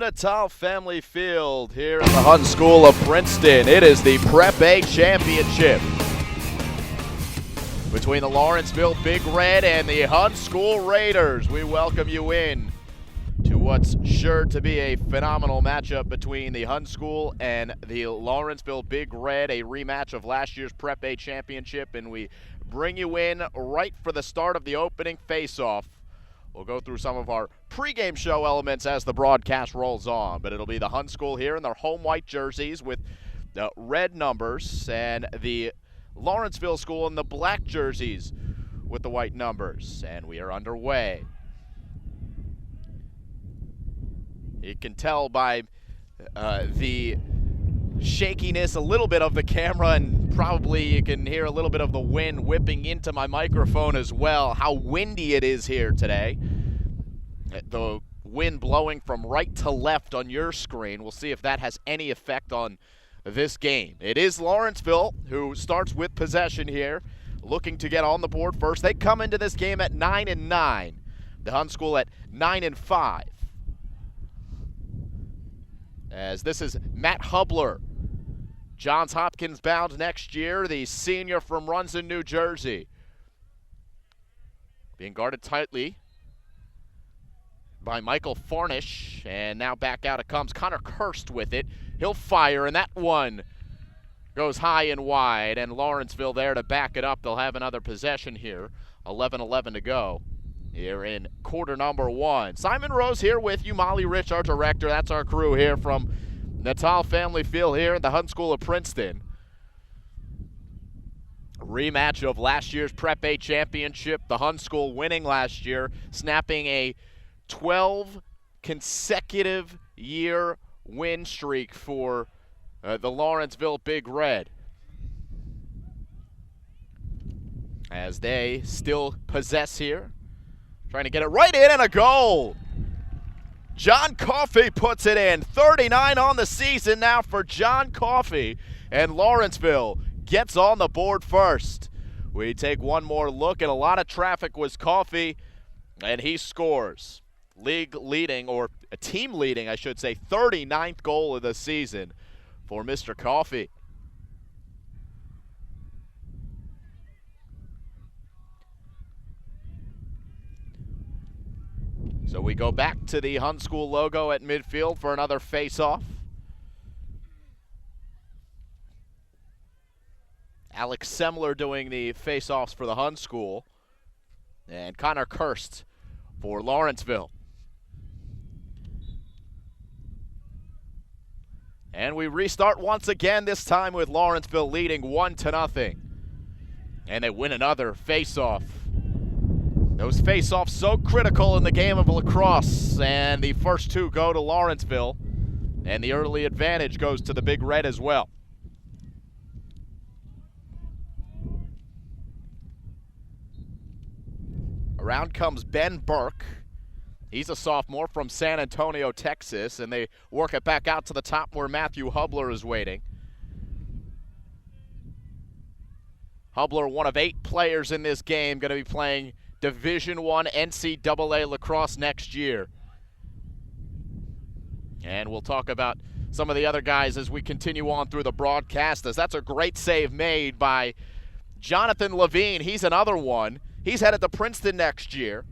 Natal Family Field here in the Hunt School of Princeton. It is the Prep A Championship between the Lawrenceville Big Red and the Hunt School Raiders. We welcome you in to what's sure to be a phenomenal matchup between the Hunt School and the Lawrenceville Big Red, a rematch of last year's Prep A Championship, and we bring you in right for the start of the opening face-off. We'll go through some of our pregame show elements as the broadcast rolls on, but it'll be the Hunt School here in their home white jerseys with the red numbers, and the Lawrenceville School in the black jerseys with the white numbers, and we are underway. You can tell by the shakiness a little bit of the camera, and probably you can hear a little bit of the wind whipping into my microphone as well, how windy it is here today. The wind blowing from right to left on your screen. We'll see if that has any effect on this game. It is Lawrenceville who starts with possession here, looking to get on the board first. They come into this game at 9-9. The Hunt School at 9-5. As this is Matt Hubler, Johns Hopkins bound next year, the senior from Runson, New Jersey. Being guarded tightly by Michael Farnish, and now back out it comes. Connor Kirst with it. He'll fire, and that one goes high and wide, and Lawrenceville there to back it up. They'll have another possession here. 11-11 to go here in quarter number one. Simon Rose here with you. Molly Rich, our director. That's our crew here from Natal Family Field here at the Hunt School of Princeton. A rematch of last year's Prep A Championship. The Hunt School winning last year, snapping a 12 consecutive year win streak for the Lawrenceville Big Red, as they still possess here. Trying to get it right in, and a goal. John Coffey puts it in. 39 on the season now for John Coffey, and Lawrenceville gets on the board first. We take one more look, and a lot of traffic was Coffey, and he scores. League leading, or a team leading, I should say, 39th goal of the season for Mr. Coffey. So we go back to the Hunt School logo at midfield for another face-off. Alex Semler doing the face-offs for the Hunt School, and Connor Kirst for Lawrenceville. And we restart once again, this time with Lawrenceville leading 1-0. And they win another face-off. Those face-offs so critical in the game of lacrosse, and the first two go to Lawrenceville, and the early advantage goes to the Big Red as well. Around comes Ben Burke. He's a sophomore from San Antonio, Texas, and they work it back out to the top where Matthew Hubler is waiting. Hubler, one of 8 players in this game, going to be playing Division I NCAA lacrosse next year. And we'll talk about some of the other guys as we continue on through the broadcast, as that's a great save made by Jonathan Levine. He's another one. He's headed to Princeton next year.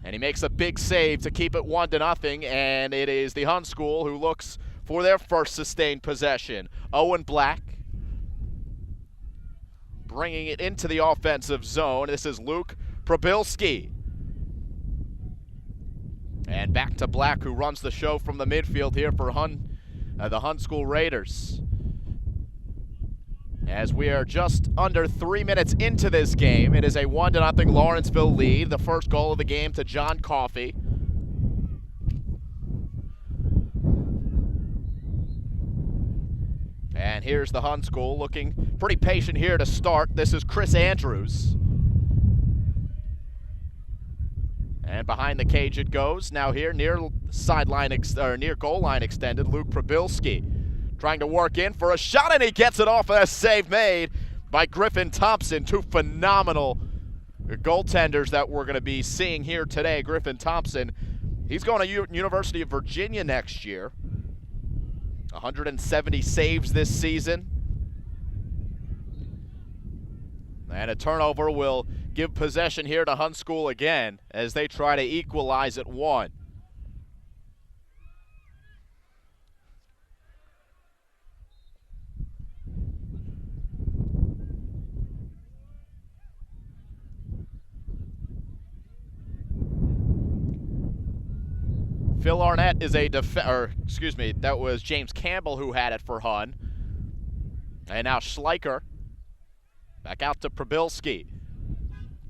And he makes a big save to keep it 1-0, and it is the Hunt School who looks for their first sustained possession. Owen Black bringing it into the offensive zone. This is Luke Probilski. And back to Black, who runs the show from the midfield here for the Hunt School Raiders. As we are just under 3 minutes into this game, it is a 1-0 Lawrenceville lead. The first goal of the game to John Coffey. And here's the Hunt School looking pretty patient here to start. This is Chris Andrews. And behind the cage it goes. Now here near near goal line extended, Luke Probilski trying to work in for a shot, and he gets it off, and a save made by Griffin Thompson. Two phenomenal goaltenders that we're going to be seeing here today. Griffin Thompson, he's going to University of Virginia next year. 170 saves this season. And a turnover will give possession here to Hun School again as they try to equalize at 1. Phil Arnett is that was James Campbell who had it for Hun. And now Schleicher back out to Probilski.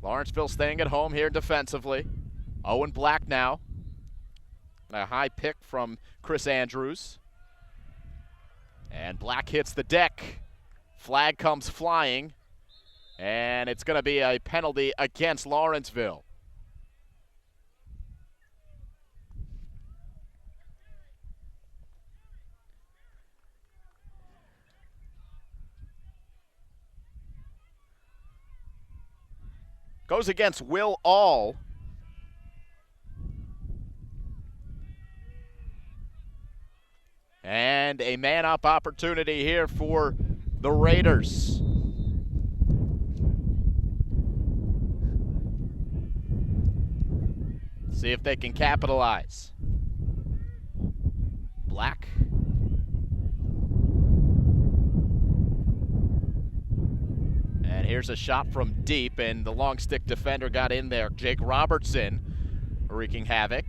Lawrenceville staying at home here defensively. Owen Black now. A high pick from Chris Andrews. And Black hits the deck. Flag comes flying. And it's going to be a penalty against Lawrenceville. Goes against Will All. And a man-up opportunity here for the Raiders. See if they can capitalize. Black. And here's a shot from deep, and the long stick defender got in there. Jake Robertson wreaking havoc.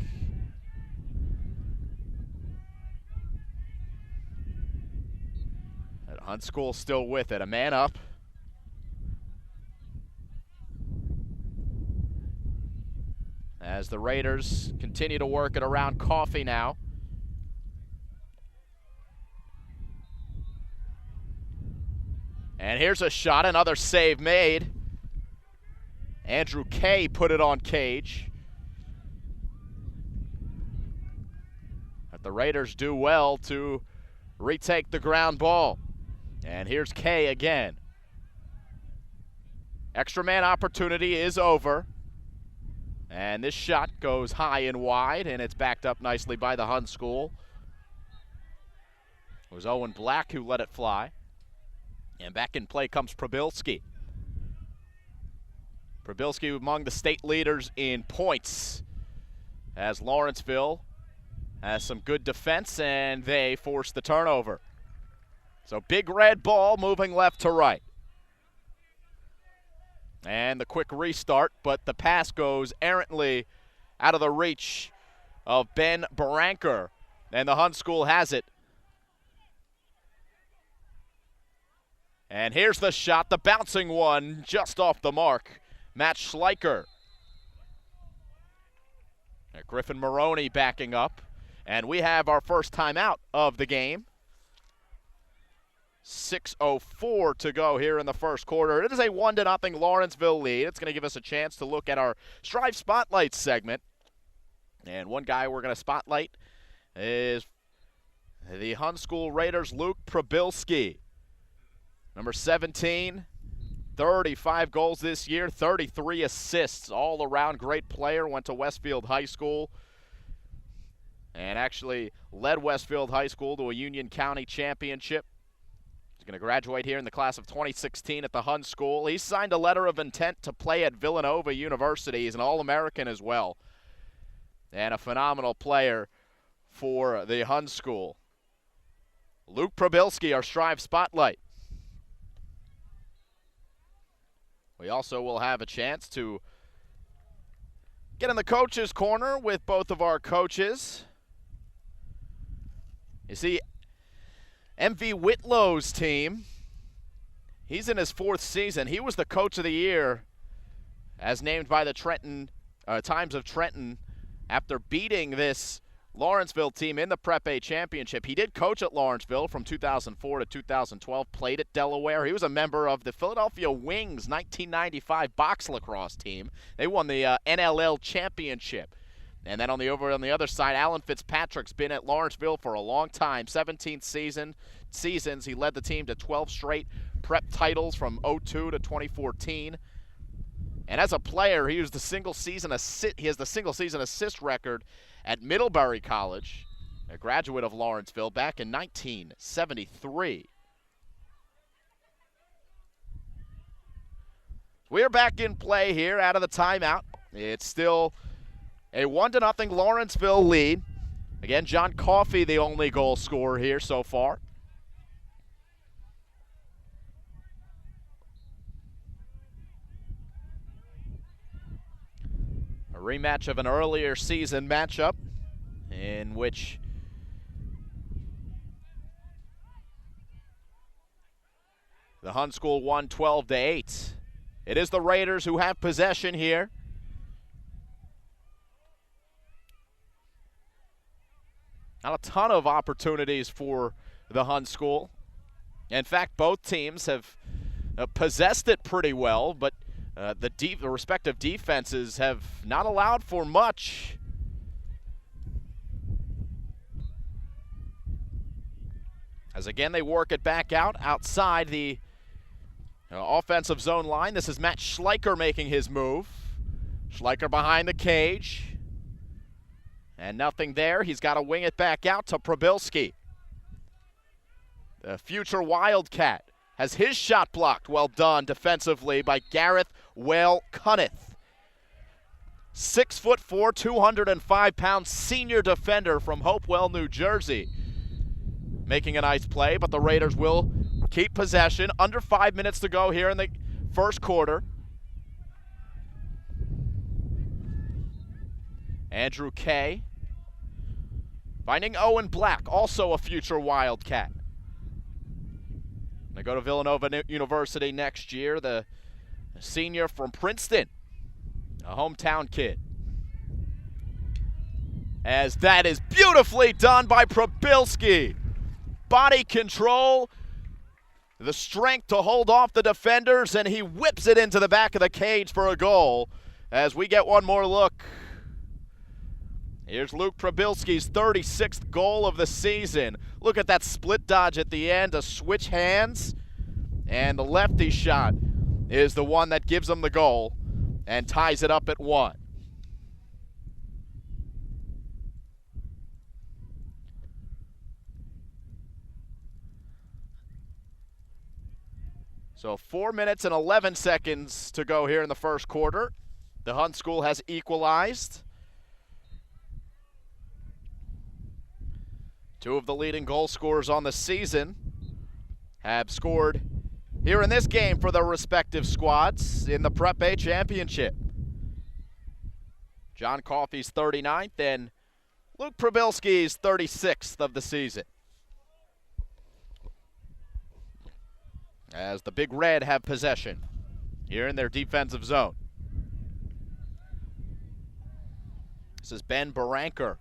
And Hun School still with it, a man up. As the Raiders continue to work it around Coffee now. And here's a shot, another save made. Andrew Kay put it on Cage. But the Raiders do well to retake the ground ball. And here's Kay again. Extra man opportunity is over. And this shot goes high and wide, and it's backed up nicely by the Hun School. It was Owen Black who let it fly. And back in play comes Probilski. Probilski among the state leaders in points, as Lawrenceville has some good defense, and they force the turnover. So big red ball moving left to right. And the quick restart, but the pass goes errantly out of the reach of Ben Baranker, and the Hun School has it. And here's the shot, the bouncing one, just off the mark. Matt Schleicher. Griffin Maroney backing up. And we have our first timeout of the game. 6:04 to go here in the first quarter. It is a 1-0 Lawrenceville lead. It's going to give us a chance to look at our Strive Spotlight segment. And one guy we're going to spotlight is the Hun School Raiders' Luke Probilski. Number 17, 35 goals this year, 33 assists, all-around great player, went to Westfield High School and actually led Westfield High School to a Union County championship. He's going to graduate here in the class of 2016 at the Hun School. He signed a letter of intent to play at Villanova University. He's an All-American as well, and a phenomenal player for the Hun School. Luke Probilski, our Strive Spotlight. We also will have a chance to get in the coaches' corner with both of our coaches. You see, MV Whitlow's team, he's in his 4th season. He was the coach of the year as named by the Times of Trenton after beating this Lawrenceville team in the Prep A championship. He did coach at Lawrenceville from 2004 to 2012, played at Delaware. He was a member of the Philadelphia Wings 1995 box lacrosse team. They won the NLL championship. And then on the other side, Alan Fitzpatrick's been at Lawrenceville for a long time, 17 seasons. He led the team to 12 straight Prep titles from 2002 to 2014. And as a player, he has the single season assist record at Middlebury College, a graduate of Lawrenceville, back in 1973. We're back in play here out of the timeout. It's still a 1-0 Lawrenceville lead. Again, John Coffey, the only goal scorer here so far. A rematch of an earlier season matchup in which the Hun School won 12-8. It is the Raiders who have possession here. Not a ton of opportunities for the Hun School. In fact, both teams have possessed it pretty well, but the respective defenses have not allowed for much. As again, they work it back out outside the offensive zone line. This is Matt Schleicher making his move. Schleicher behind the cage. And nothing there. He's got to wing it back out to Probilski. The future Wildcat has his shot blocked. Well done defensively by Gareth Whale Cunneth. 6'4", 205-pound senior defender from Hopewell, New Jersey. Making a nice play, but the Raiders will keep possession. Under 5 minutes to go here in the first quarter. Andrew Kay finding Owen Black, also a future Wildcat. They go to Villanova University next year, the senior from Princeton, a hometown kid. As that is beautifully done by Probilski. Body control, the strength to hold off the defenders, and he whips it into the back of the cage for a goal. As we get one more look. Here's Luke Probilski's 36th goal of the season. Look at that split dodge at the end to switch hands. And the lefty shot is the one that gives him the goal and ties it up at 1. So 4 minutes and 11 seconds to go here in the first quarter. The Hun School has equalized. Two of the leading goal scorers on the season have scored here in this game for their respective squads in the Prep A Championship. John Coffey's 39th and Luke Probilski's 36th of the season. As the Big Red have possession here in their defensive zone. This is Ben Baranker.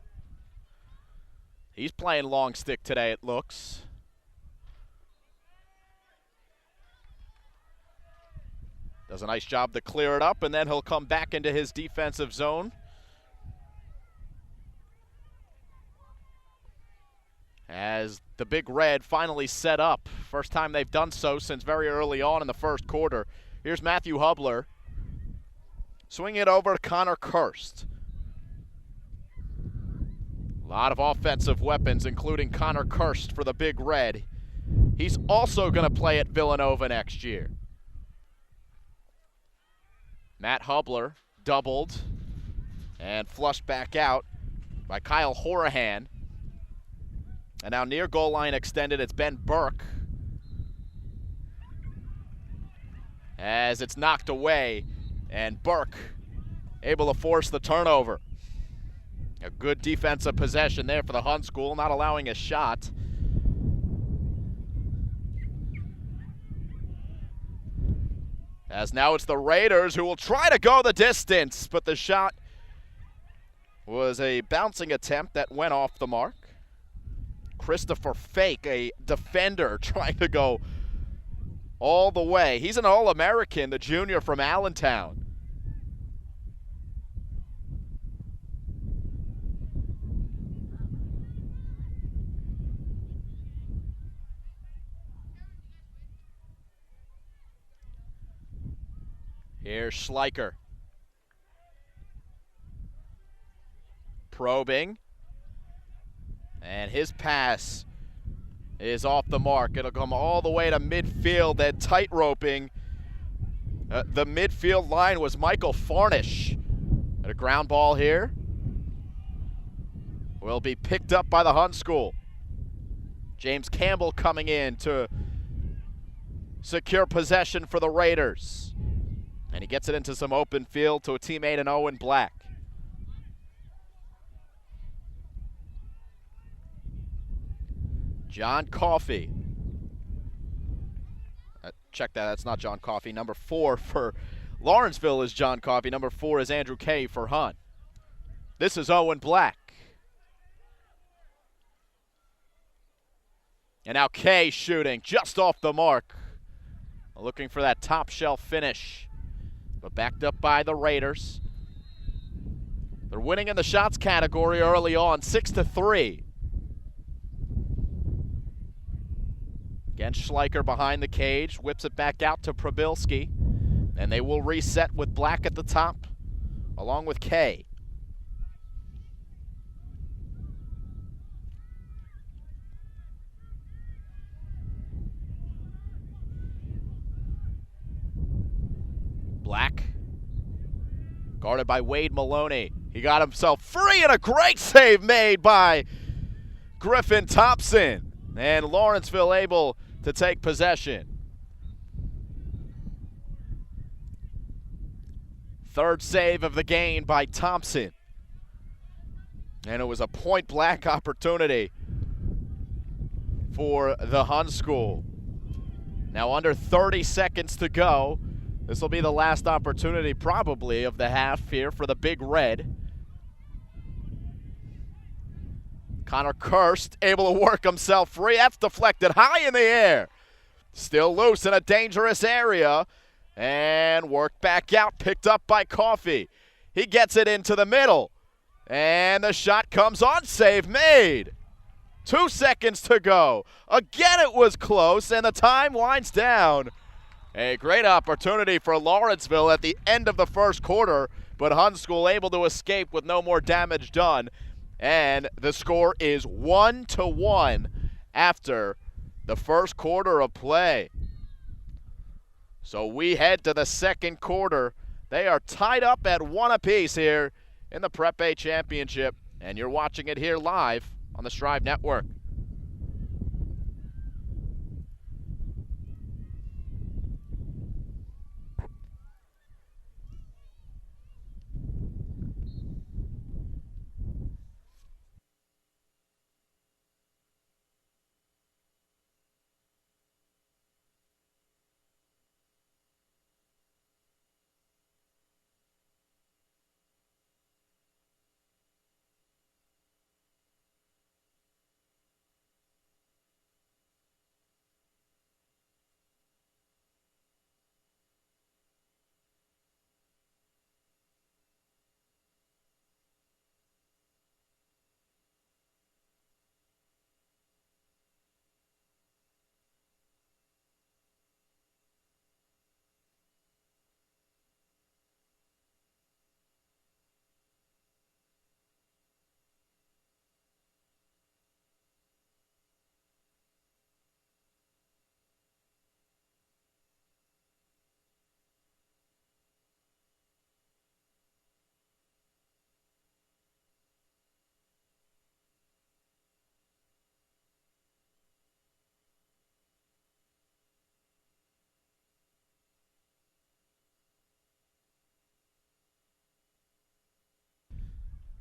He's playing long stick today, it looks. Does a nice job to clear it up, and then he'll come back into his defensive zone. As the Big Red finally set up. First time they've done so since very early on in the first quarter. Here's Matthew Hubler. Swinging it over to Connor Kirst. A lot of offensive weapons, including Connor Kirst for the Big Red. He's also going to play at Villanova next year. Matt Hubler doubled and flushed back out by Kyle Horahan. And now near goal line extended, it's Ben Burke. As it's knocked away, and Burke able to force the turnover. A good defensive possession there for the Hun School, not allowing a shot. As now it's the Raiders who will try to go the distance, but the shot was a bouncing attempt that went off the mark. Christopher Fake, a defender, trying to go all the way. He's an All-American, the junior from Allentown. Here's Schleicher. Probing. And his pass is off the mark. It'll come all the way to midfield and tight-roping. The midfield line was Michael Farnish. And a ground ball here will be picked up by the Hun School. James Campbell coming in to secure possession for the Raiders. And he gets it into some open field to a teammate in Owen Black. John Coffey. Check that, that's not John Coffey. Number 4 for Lawrenceville is John Coffey. Number 4 is Andrew Kay for Hun. This is Owen Black. And now Kay shooting just off the mark. Looking for that top shelf finish. But backed up by the Raiders. They're winning in the shots category early on, 6-3. Again, Schleicher behind the cage, whips it back out to Probilski. And they will reset with Black at the top, along with Kay. Black, guarded by Wade Maloney. He got himself free and a great save made by Griffin Thompson. And Lawrenceville able to take possession. Third save of the game by Thompson. And it was a point-blank opportunity for the Hun School. Now under 30 seconds to go. This will be the last opportunity probably of the half here for the Big Red. Connor Kirst able to work himself free. That's deflected high in the air. Still loose in a dangerous area. And worked back out, picked up by Coffey. He gets it into the middle. And the shot comes on, save made. 2 seconds to go. Again it was close and the time winds down. A great opportunity for Lawrenceville at the end of the first quarter, but Hun School able to escape with no more damage done. And the score is 1-1 after the first quarter of play. So we head to the second quarter. They are tied up at 1 apiece here in the Prep A Championship, and you're watching it here live on the Strive Network.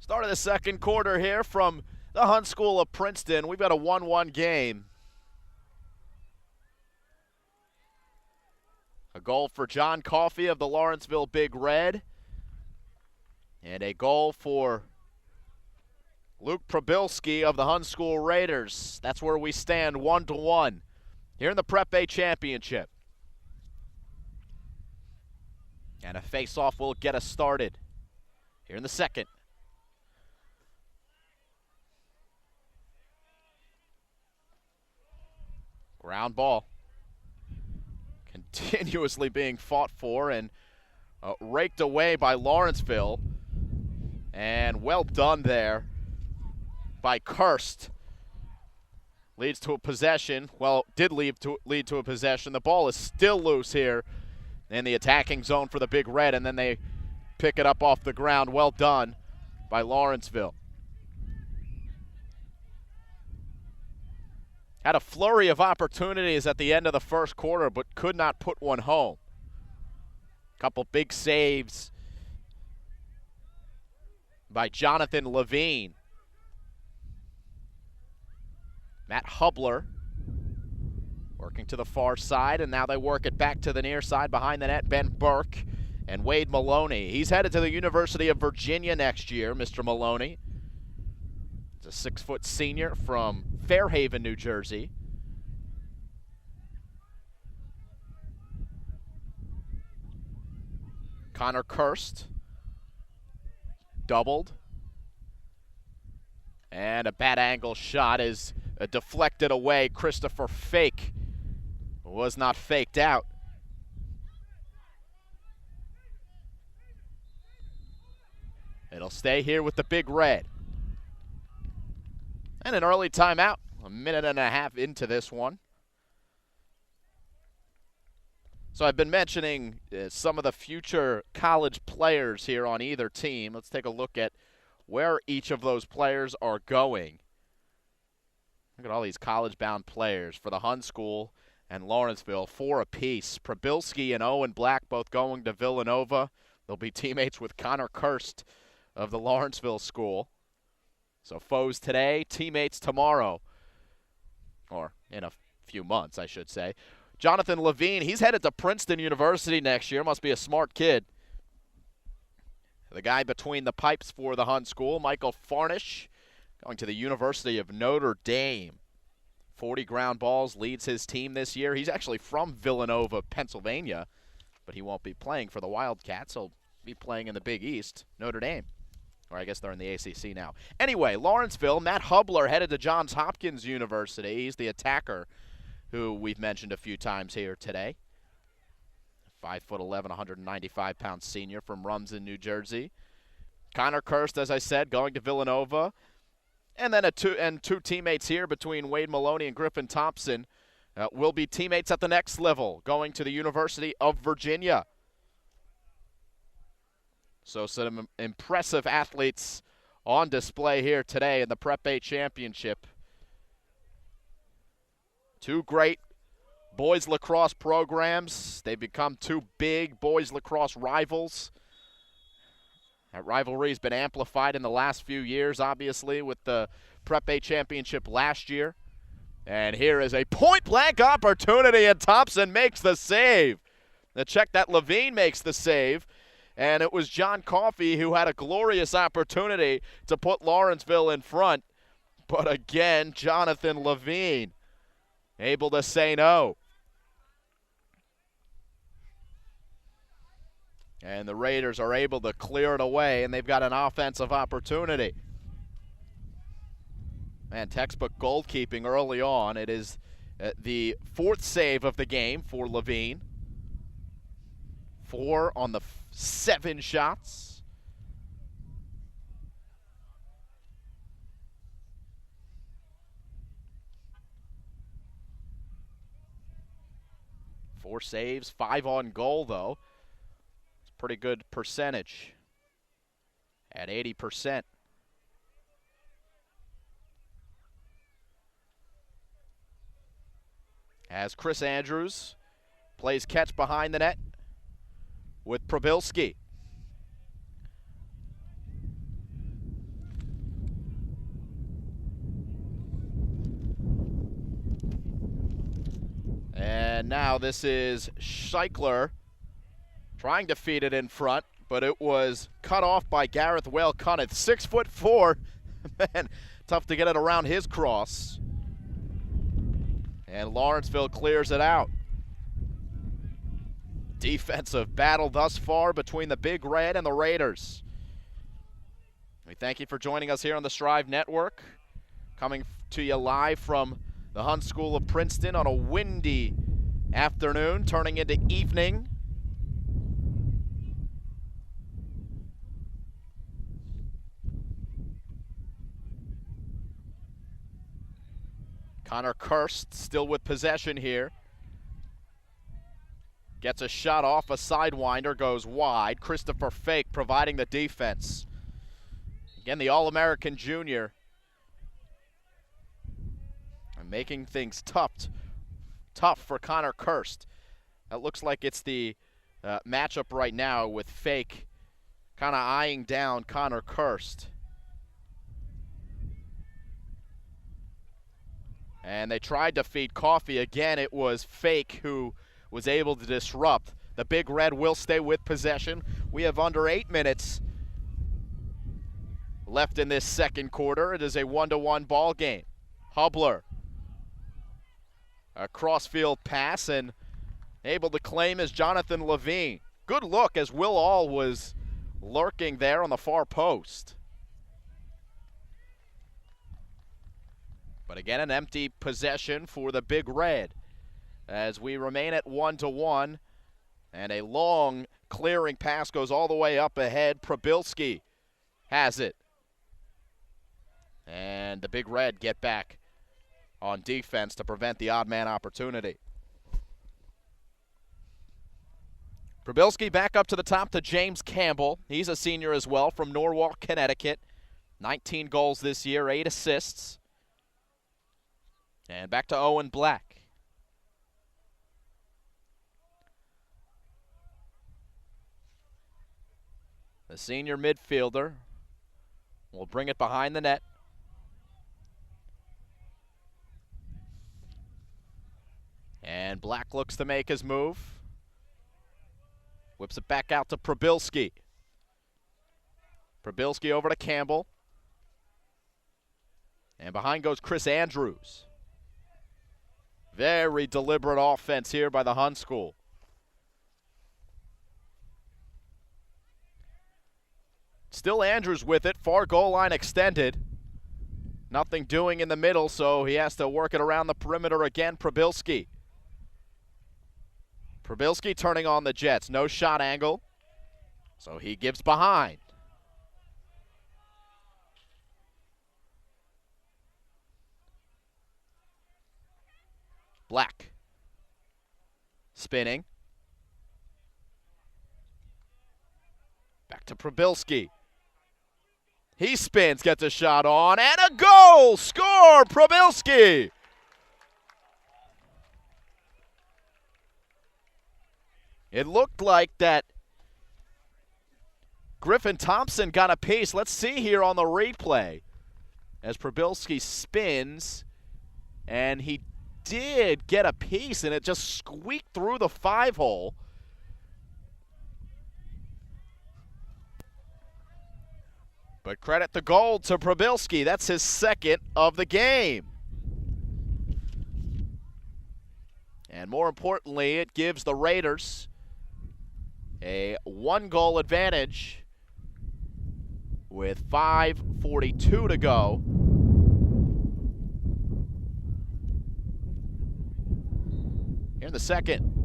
Start of the second quarter here from the Hun School of Princeton. We've got a 1-1 game. A goal for John Coffey of the Lawrenceville Big Red. And a goal for Luke Probilski of the Hun School Raiders. That's where we stand, 1-1 here in the Prep A Championship. And a face-off will get us started here in the second. Ground ball continuously being fought for, and raked away by Lawrenceville. And well done there by Kirst. Leads to a possession. Well, did lead to a possession. The ball is still loose here in the attacking zone for the Big Red, and then they pick it up off the ground. Well done by Lawrenceville. Had a flurry of opportunities at the end of the first quarter, but could not put one home. Couple big saves by Jonathan Levine. Matt Hubler working to the far side, and now they work it back to the near side behind the net. Ben Burke and Wade Maloney. He's headed to the University of Virginia next year, Mr. Maloney. He's a 6-foot senior from Fairhaven, New Jersey. Connor Kirst doubled. And a bad angle shot is deflected away. Christopher Fake was not faked out. It'll stay here with the Big Red. And an early timeout, a minute and a half into this one. So I've been mentioning some of the future college players here on either team. Let's take a look at where each of those players are going. Look at all these college-bound players for the Hun School and Lawrenceville, 4 apiece. Prabilski and Owen Black both going to Villanova. They'll be teammates with Connor Kirst of the Lawrenceville School. So foes today, teammates tomorrow. Or in a few months, I should say. Jonathan Levine, he's headed to Princeton University next year. Must be a smart kid. The guy between the pipes for the Hun School, Michael Farnish, going to the University of Notre Dame. 40 ground balls, leads his team this year. He's actually from Villanova, Pennsylvania, but he won't be playing for the Wildcats. He'll be playing in the Big East, Notre Dame. Or I guess they're in the ACC now. Anyway, Lawrenceville, Matt Hubler headed to Johns Hopkins University. He's the attacker who we've mentioned a few times here today. 5'11", 195-pound senior from Rumson, New Jersey. Connor Kirst, as I said, going to Villanova. And then two teammates here between Wade Maloney and Griffin Thompson will be teammates at the next level, going to the University of Virginia. So some impressive athletes on display here today in the Prep A Championship. 2 great boys lacrosse programs. They've become 2 big boys lacrosse rivals. That rivalry has been amplified in the last few years, obviously, with the Prep A Championship last year. And here is a point-blank opportunity, and Thompson makes the save. Now check that Levine makes the save. And it was John Coffey who had a glorious opportunity to put Lawrenceville in front. But again, Jonathan Levine able to say no. And the Raiders are able to clear it away, and they've got an offensive opportunity. Man, textbook goalkeeping early on. It is the 4th save of the game for Levine. 4 on the 7 shots. Four saves, 5 on goal, though. It's a pretty good percentage at 80%. As Chris Andrews plays catch behind the net with Prabilski. And now this is Scheichler trying to feed it in front, but it was cut off by Gareth Whale-Cunneth. 6'4". Man, tough to get it around his cross. And Lawrenceville clears it out. Defensive battle thus far between the Big Red and the Raiders. We thank you for joining us here on the Strive Network. Coming to you live from the Hun School of Princeton on a windy afternoon, turning into evening. Connor Kirst still with possession here. Gets a shot off, a sidewinder, goes wide. Christopher Fake providing the defense. Again, the All-American junior. And making things tough for Connor Kirst. That looks like it's the matchup right now with Fake kind of eyeing down Connor Kirst. And they tried to feed Coffee. Again, it was Fake who was able to disrupt. The Big Red will stay with possession. We have under 8 minutes left in this second quarter. It is a 1-1 ball game. Hubler, a crossfield pass, and able to claim is Jonathan Levine. Good look as Will All was lurking there on the far post. But again, an empty possession for the Big Red as we remain at 1-1, and a long clearing pass goes all the way up ahead. Probilski has it. And the Big Red get back on defense to prevent the odd man opportunity. Probilski back up to the top to James Campbell. He's a senior as well from Norwalk, Connecticut. 19 goals this year, 8 assists. And back to Owen Black. The senior midfielder will bring it behind the net. And Black looks to make his move. Whips it back out to Probilski. Probilski over to Campbell. And behind goes Chris Andrews. Very deliberate offense here by the Hun School. Still Andrews with it, far goal line extended. Nothing doing in the middle, so he has to work it around the perimeter again. Probilski. Probilski turning on the Jets. No shot angle, so he gives behind. Black. Spinning. Back to Probilski. He spins, gets a shot on, and a goal! Score, Probilski! It looked like that Griffin Thompson got a piece. Let's see here on the replay as Probilski spins, and he did get a piece, and it just squeaked through the 5-hole. But credit the goal to Probilski. That's his second of the game. And more importantly, it gives the Raiders a 1-goal advantage with 5:42 to go. Here in the second.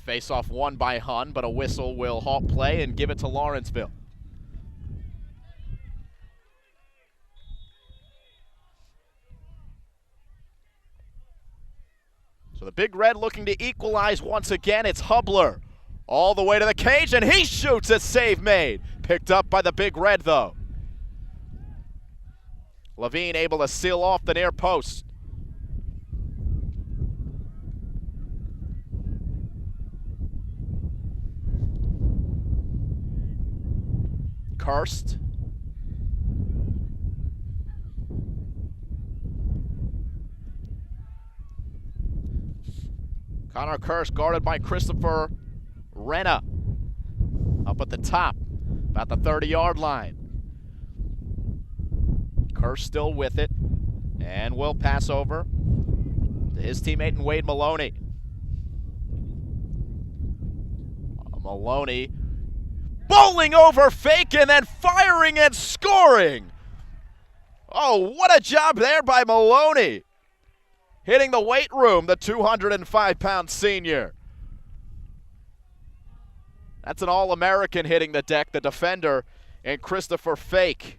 Face-off won by Hun, but a whistle will halt play and give it to Lawrenceville. So the Big Red looking to equalize once again. It's Hubler all the way to the cage, and he shoots. A save made. Picked up by the Big Red, though. Levine able to seal off the near post. Kirst. Connor Kirst guarded by Christopher Renna. Up at the top, about the 30-yard line. Kirst still with it, and will pass over to his teammate in Wade Maloney. Maloney bowling over Fake and then firing and scoring. Oh, what a job there by Maloney. Hitting the weight room, the 205-pound senior. That's an All-American hitting the deck, the defender, and Christopher Fake.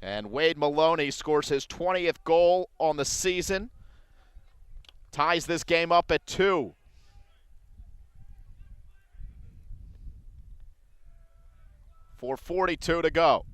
And Wade Maloney scores his 20th goal on the season. Ties this game up at 2. .442 to go.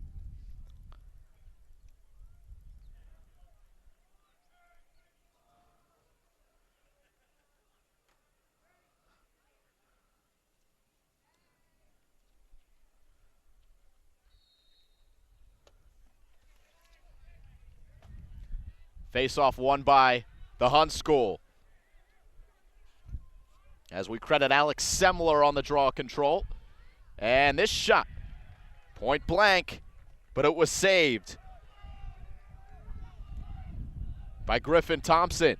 Face-off won by the Hun School. As we credit Alex Semler on the draw control. And this shot, point blank, but it was saved by Griffin Thompson.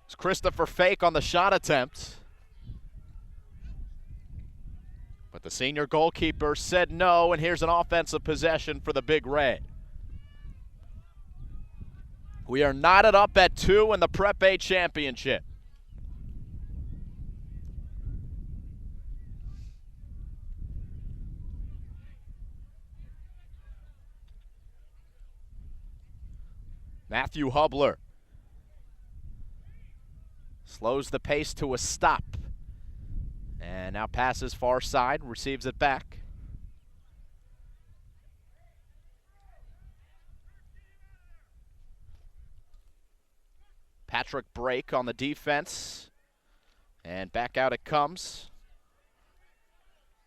It's Christopher Fake on the shot attempt. But the senior goalkeeper said no, and here's an offensive possession for the Big Red. We are knotted up at 2 in the Prep A championship. Matthew Hubler slows the pace to a stop. And now passes far side, receives it back. Patrick Brake on the defense. And back out it comes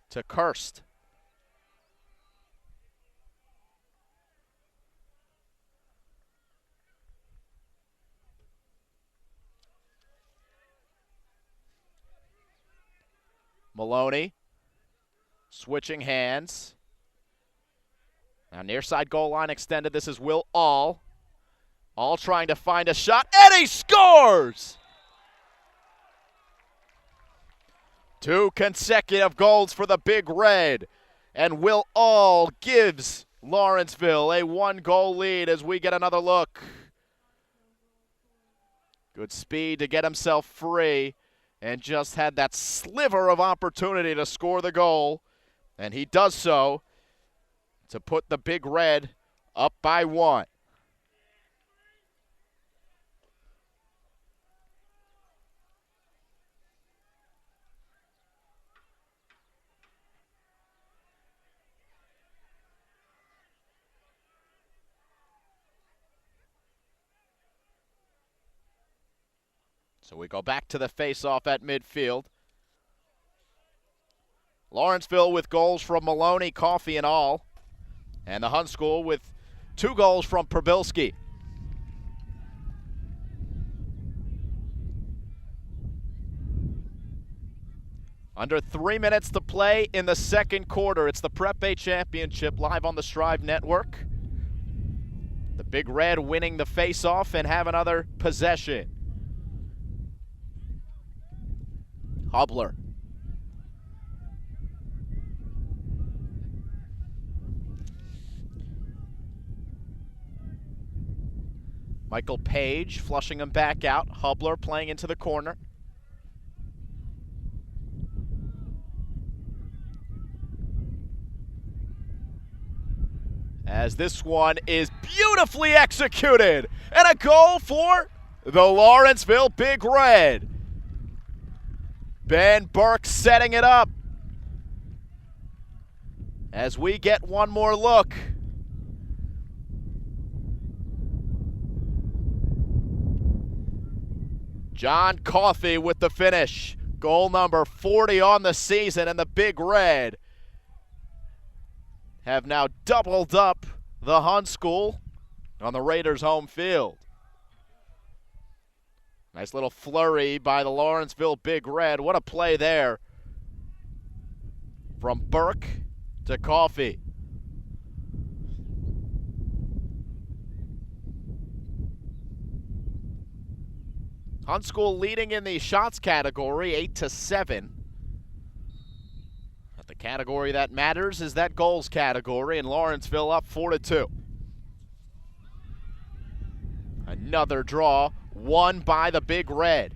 to Kirst. Maloney switching hands. Now near side goal line extended. This is Will All. All trying to find a shot, and he scores! 2 consecutive goals for the Big Red. And Will All gives Lawrenceville a 1-goal lead as we get another look. Good speed to get himself free. And just had that sliver of opportunity to score the goal. And he does so to put the Big Red up by 1. So we go back to the face-off at midfield. Lawrenceville with goals from Maloney, Coffey, and All. And the Hun School with 2 goals from Probilski. Under 3 minutes to play in the second quarter. It's the Prep A Championship live on the Strive Network. The Big Red winning the face-off and have another possession. Hubler. Michael Page flushing him back out. Hubler playing into the corner. As this one is beautifully executed. And a goal for the Lawrenceville Big Red. Ben Burke setting it up. As we get one more look. John Coffey with the finish. Goal number 40 on the season, and the Big Red have now doubled up the Hun School on the Raiders' home field. Nice little flurry by the Lawrenceville Big Red. What a play there from Burke to Coffey. Hun School leading in the shots category, 8-7. But the category that matters is that goals category, and Lawrenceville up 4-2. Another draw, won by the Big Red.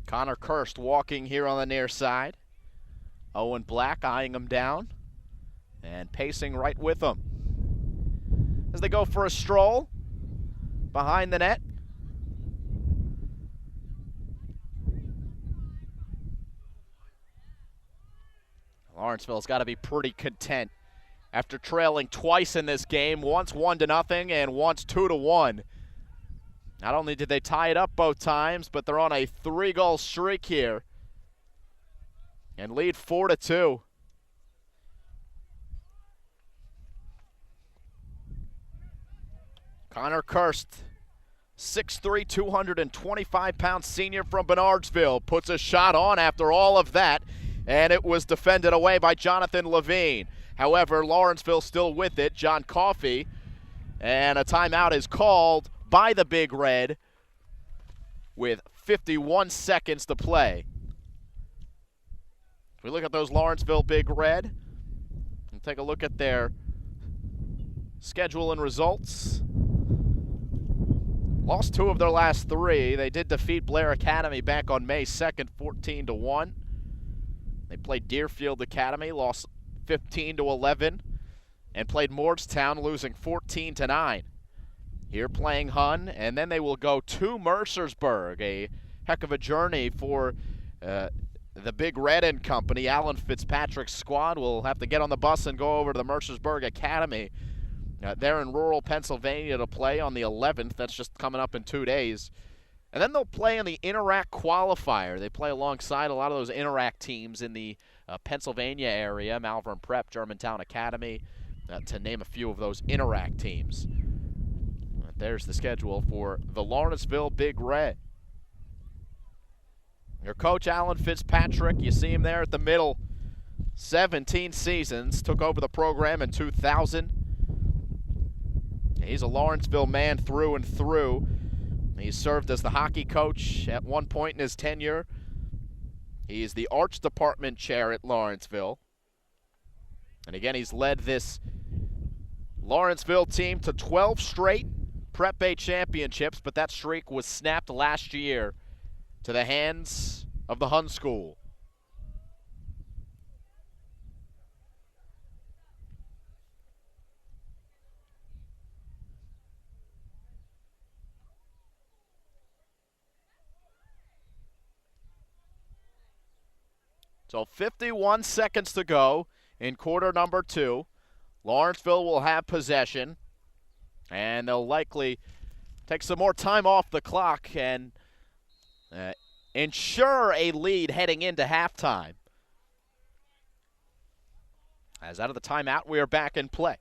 Connor Kirst walking here on the near side. Owen Black eyeing him down and pacing right with him. As they go for a stroll behind the net. Lawrenceville's got to be pretty content after trailing twice in this game, once 1-0 and once 2-1. Not only did they tie it up both times, but they're on a 3-goal streak here and lead 4-2. Connor Kirst, 6'3", 225-pound senior from Bernardsville, puts a shot on after all of that, and it was defended away by Jonathan Levine. However, Lawrenceville still with it. John Coffey, and a timeout is called by the Big Red with 51 seconds to play. If we look at those Lawrenceville Big Red and take a look at their schedule and results. Lost 2 of their last 3. They did defeat Blair Academy back on May 2nd, 14-1. They played Deerfield Academy, lost 15-11, and played Moorestown, losing 14-9. Here playing Hun, and then they will go to Mercersburg. A heck of a journey for the Big Red and company. Alan Fitzpatrick's squad will have to get on the bus and go over to the Mercersburg Academy. They're in rural Pennsylvania to play on the 11th. That's just coming up in 2 days. And then they'll play in the Interact qualifier. They play alongside a lot of those Interact teams in the Pennsylvania area, Malvern Prep, Germantown Academy, to name a few of those Interact teams. There's the schedule for the Lawrenceville Big Red. Your coach, Alan Fitzpatrick, you see him there at the middle. 17 seasons, took over the program in 2000. He's a Lawrenceville man through and through. He served as the hockey coach at one point in his tenure. He is the arts department chair at Lawrenceville. And again, he's led this Lawrenceville team to 12 straight Prep A championships, but that streak was snapped last year to the hands of the Hun School. So 51 seconds to go in quarter number 2. Lawrenceville will have possession, and they'll likely take some more time off the clock and ensure a lead heading into halftime. As out of the timeout, we are back in play.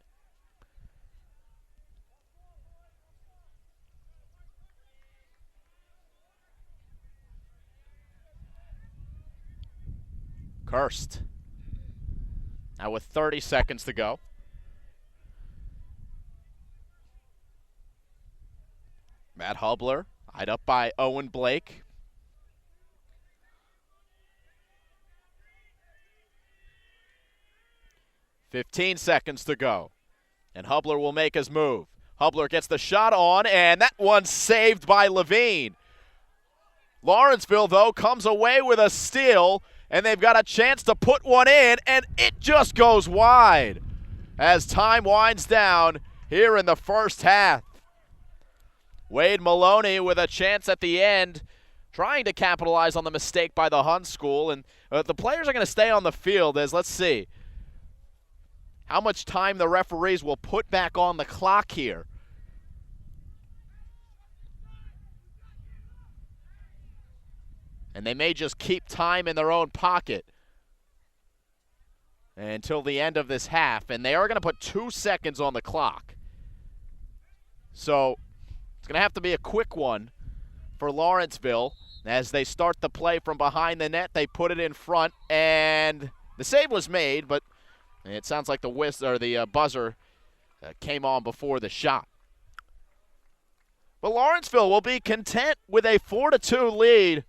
Kirst. Now with 30 seconds to go. Matt Hubler, eyed up by Owen Blake. "15 seconds to go. And Hubler will make his move. Hubler gets the shot on, and that one's saved by Levine. Lawrenceville, though, comes away with a steal, and they've got a chance to put one in, and it just goes wide as time winds down here in the first half. Wade Maloney with a chance at the end, trying to capitalize on the mistake by the Hun School, and the players are going to stay on the field as, let's see, how much time the referees will put back on the clock here. And they may just keep time in their own pocket until the end of this half. And they are going to put 2 seconds on the clock. So it's going to have to be a quick one for Lawrenceville. As they start the play from behind the net, they put it in front. And the save was made, but it sounds like the whistle or the buzzer came on before the shot. But Lawrenceville will be content with a 4-2 lead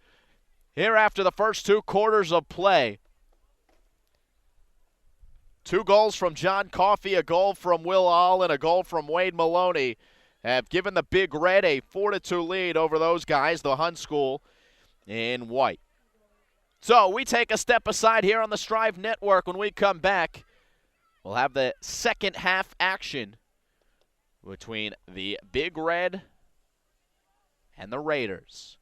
here after the first 2 quarters of play. 2 goals from John Coffey, a goal from Will All, and a goal from Wade Maloney have given the Big Red a 4-2 lead over those guys, the Hun School in white. So we take a step aside here on the Strive Network. When we come back, we'll have the second half action between the Big Red and the Raiders.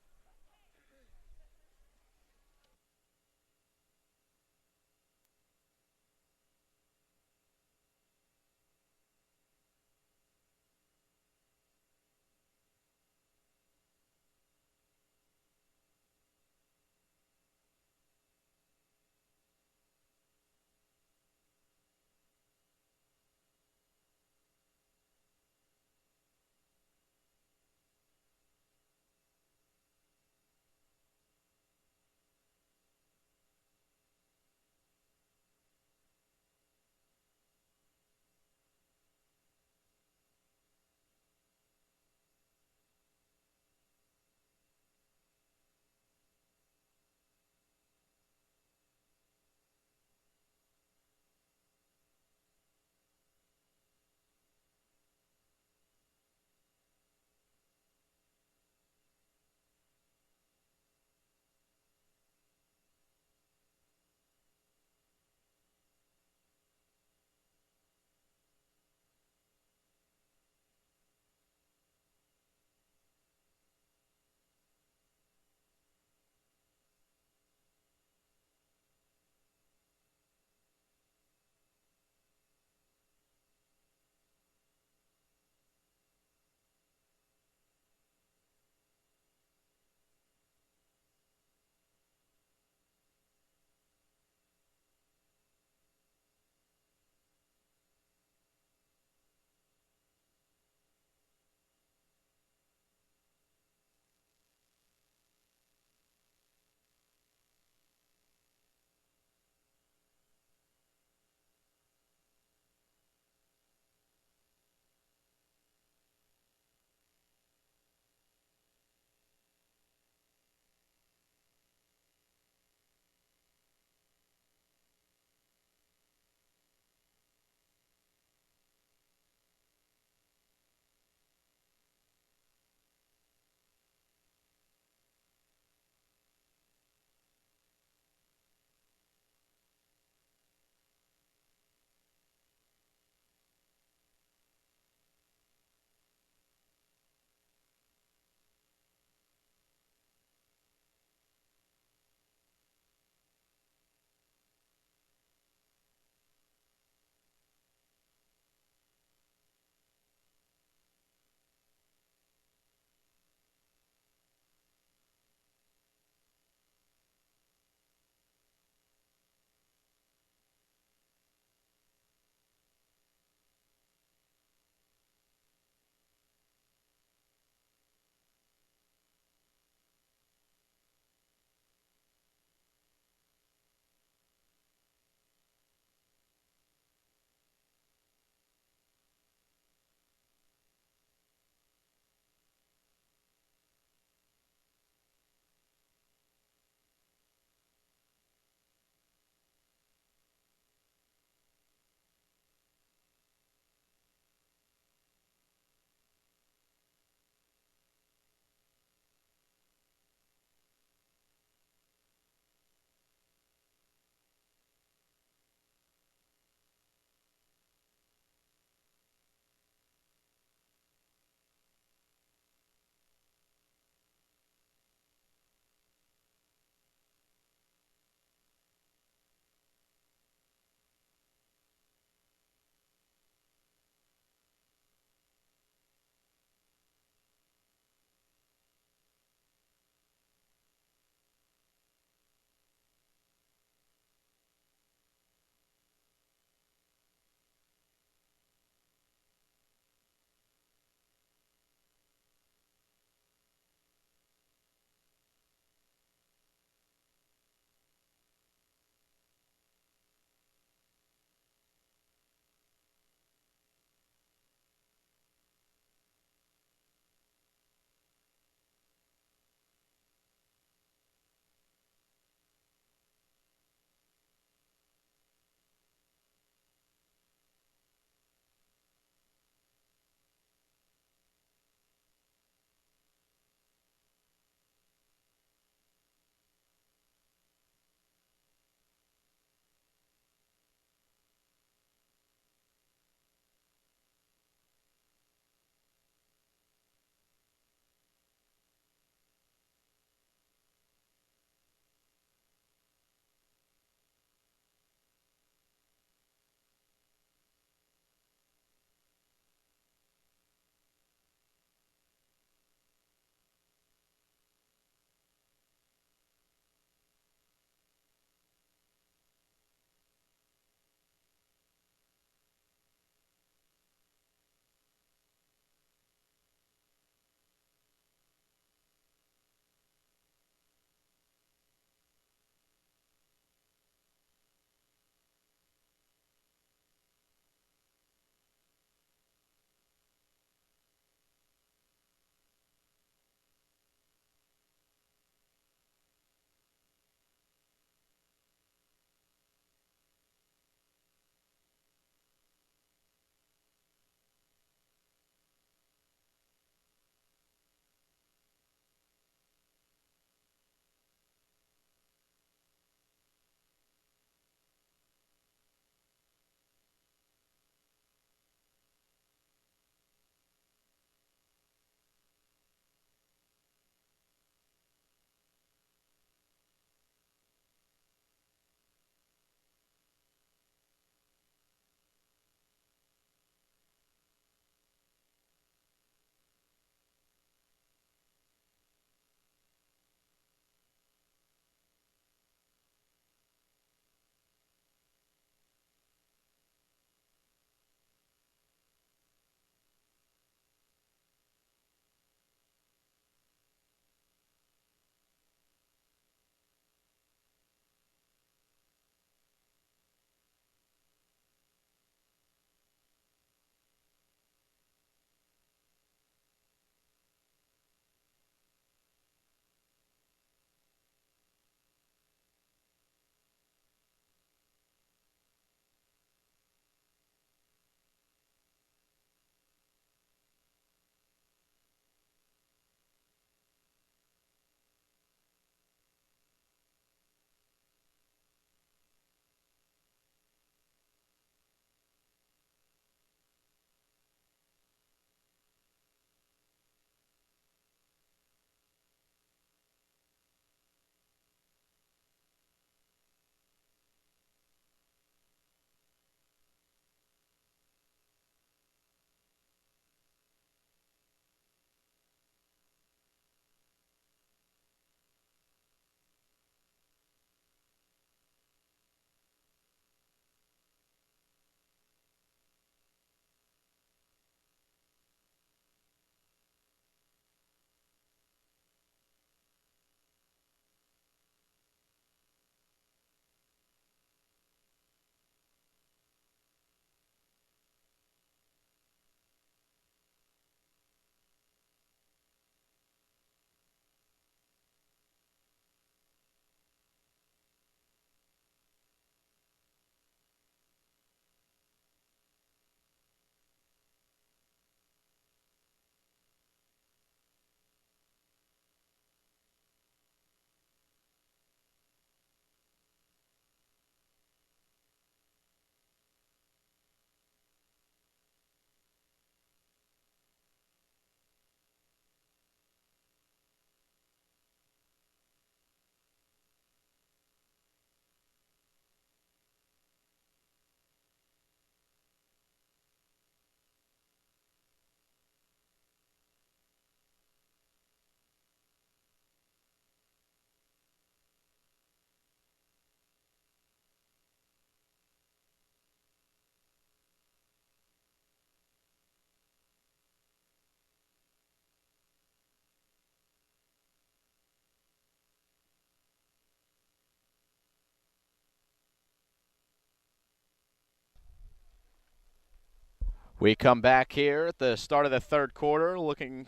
We come back here at the start of the third quarter, looking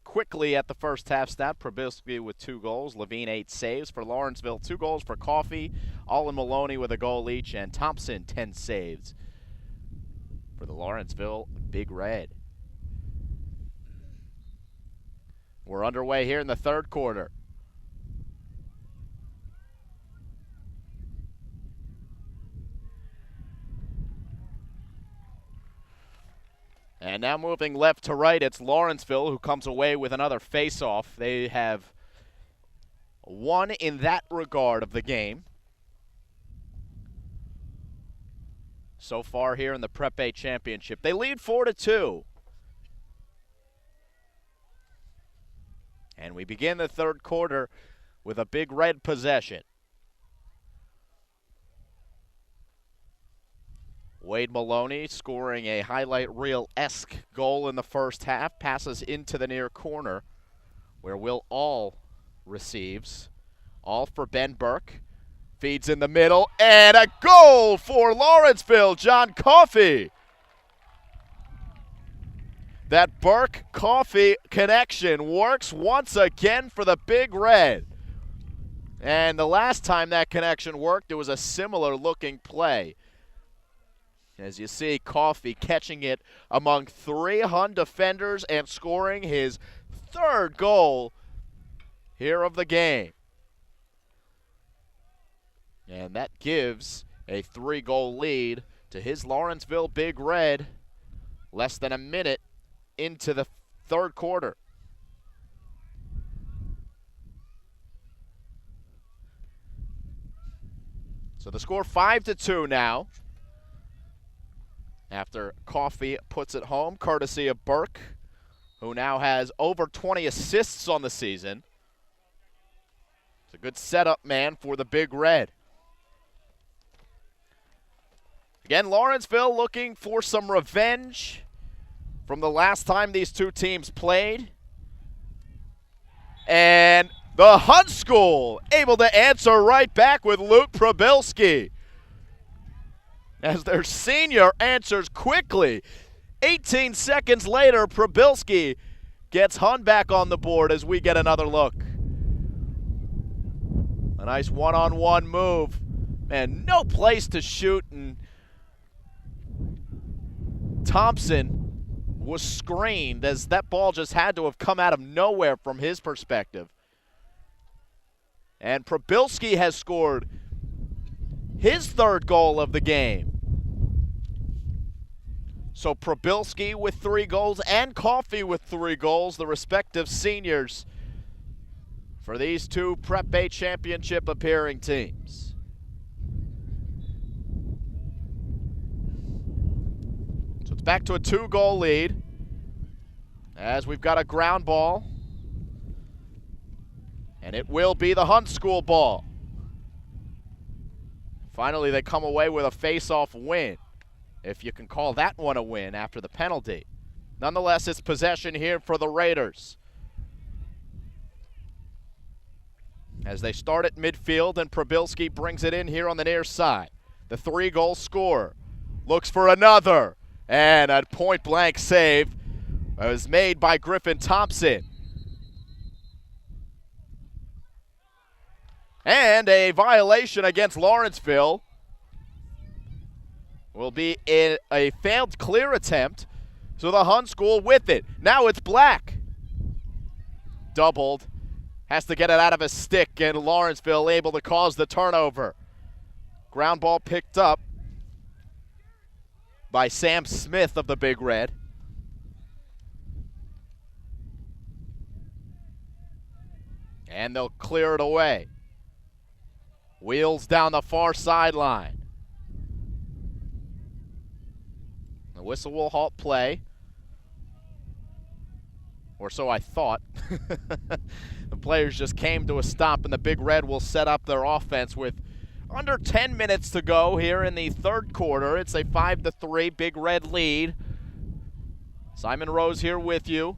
quickly at the first half stat. Probylski with 2 goals, Levine 8 saves. For Lawrenceville, 2 goals for Coffey, Allen Maloney with a goal each, and Thompson 10 saves for the Lawrenceville Big Red. We're underway here in the third quarter. And now moving left to right, it's Lawrenceville who comes away with another face-off. They have won in that regard of the game so far here in the Prep A Championship. They lead 4-2. And we begin the third quarter with a Big Red possession. Wade Maloney scoring a highlight reel-esque goal in the first half. Passes into the near corner where Will All receives. All for Ben Burke. Feeds in the middle, and a goal for Lawrenceville, John Coffey. That Burke-Coffey connection works once again for the Big Red. And the last time that connection worked, it was a similar looking play. As you see, Coffey catching it among 3 Hun defenders and scoring his 3rd goal here of the game. And that gives a 3-goal lead to his Lawrenceville Big Red less than a minute into the third quarter. So the score 5-2 now. After Coffey puts it home, courtesy of Burke, who now has over 20 assists on the season. It's a good setup man for the Big Red. Again, Lawrenceville looking for some revenge from the last time these two teams played. And the Hun School able to answer right back with Luke Probylski, as their senior answers quickly. 18 seconds later, Probylski gets Hun back on the board as we get another look. A nice one-on-one move. Man, no place to shoot, and Thompson was screened as that ball just had to have come out of nowhere from his perspective. And Probylski has scored his 3rd goal of the game. So Probylski with 3 goals and Coffey with 3 goals, the respective seniors for these two Prep A Championship appearing teams. So it's back to a 2-goal lead as we've got a ground ball, and it will be the Hun School ball. Finally, they come away with a face-off win, if you can call that one a win after the penalty. Nonetheless, it's possession here for the Raiders, as they start at midfield, and Probylski brings it in here on the near side. The 3-goal scorer looks for another, and a point-blank save was made by Griffin Thompson. And a violation against Lawrenceville will be in a failed clear attempt. So the Hun School with it. Now it's Black. Doubled. Has to get it out of his stick, and Lawrenceville able to cause the turnover. Ground ball picked up by Sam Smith of the Big Red. And they'll clear it away. Wheels down the far sideline. The whistle will halt play. Or so I thought. The players just came to a stop, and the Big Red will set up their offense with under 10 minutes to go here in the third quarter. It's a 5-3 Big Red lead. Simon Rose here with you.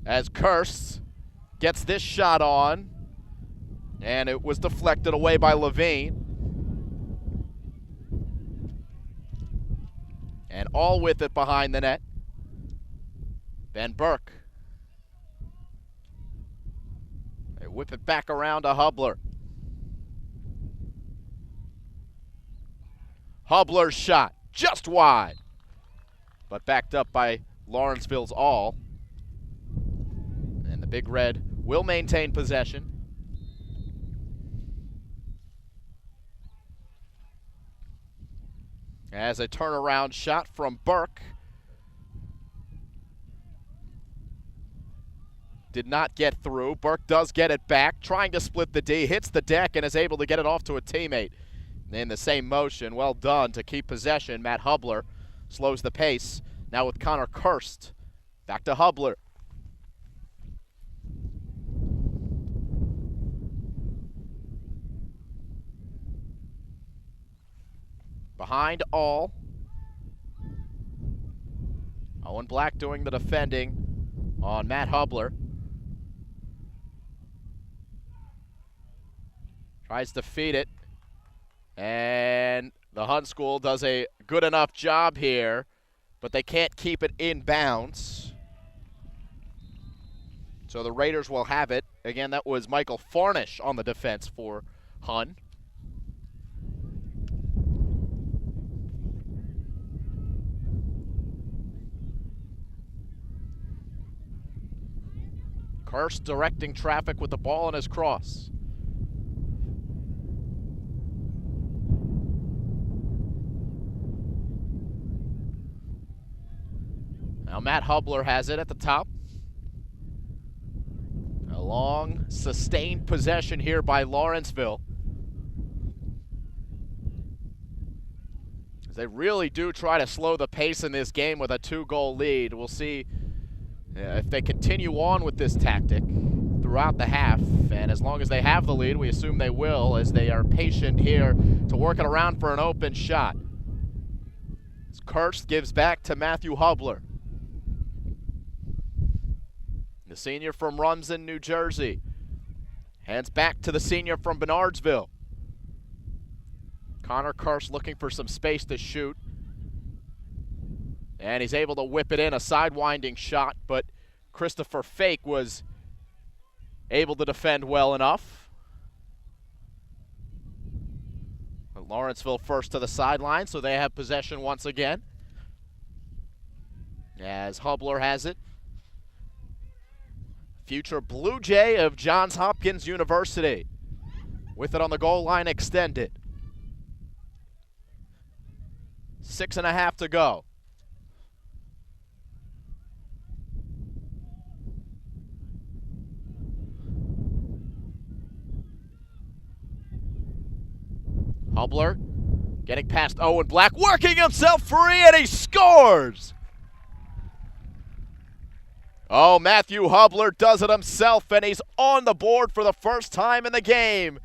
As Kirst gets this shot on, and it was deflected away by Levine. And all with it behind the net. Ben Burke. They whip it back around to Hubler. Hubler's shot, just wide. But backed up by Lawrenceville's all. And the Big Red will maintain possession. As a turnaround shot from Burke. Did not get through. Burke does get it back, trying to split the D, hits the deck, and is able to get it off to a teammate. In the same motion, well done to keep possession. Matt Hubler slows the pace. Now with Connor Kirst. Back to Hubler. Behind all. Owen Black doing the defending on Matt Hubler. Tries to feed it. And the Hun School does a good enough job here, but they can't keep it in bounds. So the Raiders will have it. Again, that was Michael Farnish on the defense for Hun. Kirst directing traffic with the ball in his cross. Now Matt Hubler has it at the top. A long, sustained possession here by Lawrenceville. They really do try to slow the pace in this game with a 2-goal lead. We'll see if they continue on with this tactic throughout the half. And as long as they have the lead, we assume they will, as they are patient here to work it around for an open shot. Kirst gives back to Matthew Hubler. The senior from Rumson, New Jersey. Hands back to the senior from Bernardsville. Connor Kirst looking for some space to shoot. And he's able to whip it in, a sidewinding shot, but Christopher Fake was able to defend well enough. But Lawrenceville first to the sideline, so they have possession once again. As Hubler has it. Future Blue Jay of Johns Hopkins University. With it on the goal line extended. 6.5 to go. Hubler getting past Owen Black, working himself free, and he scores! Oh, Matthew Hubler does it himself, and he's on the board for the first time in the game.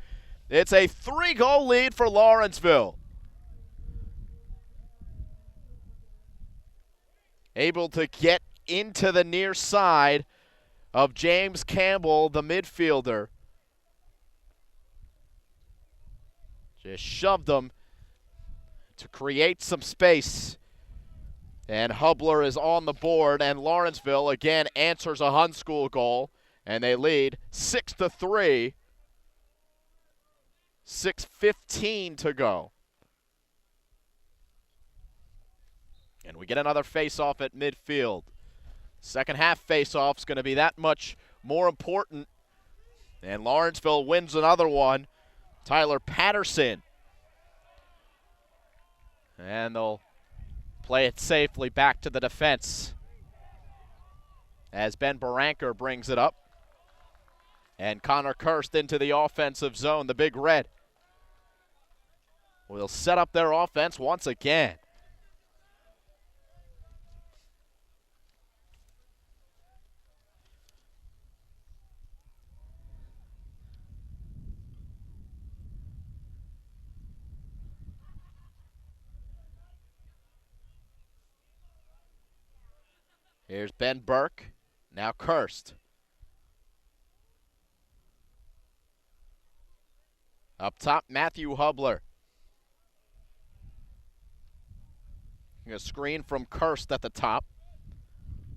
It's a 3-goal lead for Lawrenceville. Able to get into the near side of James Campbell, the midfielder. Just shoved him to create some space. And Hubler is on the board, and Lawrenceville again answers a Hun School goal, and they lead 6-3. 6:15 to go. And we get another face-off at midfield. Second half face-off's going to be that much more important. And Lawrenceville wins another one. Tyler Patterson. And they'll play it safely back to the defense as Ben Baranker brings it up. And Connor Kirst into the offensive zone. The Big Red will set up their offense once again. Here's Ben Burke, now Kirst. Up top, Matthew Hubler. A screen from Kirst at the top.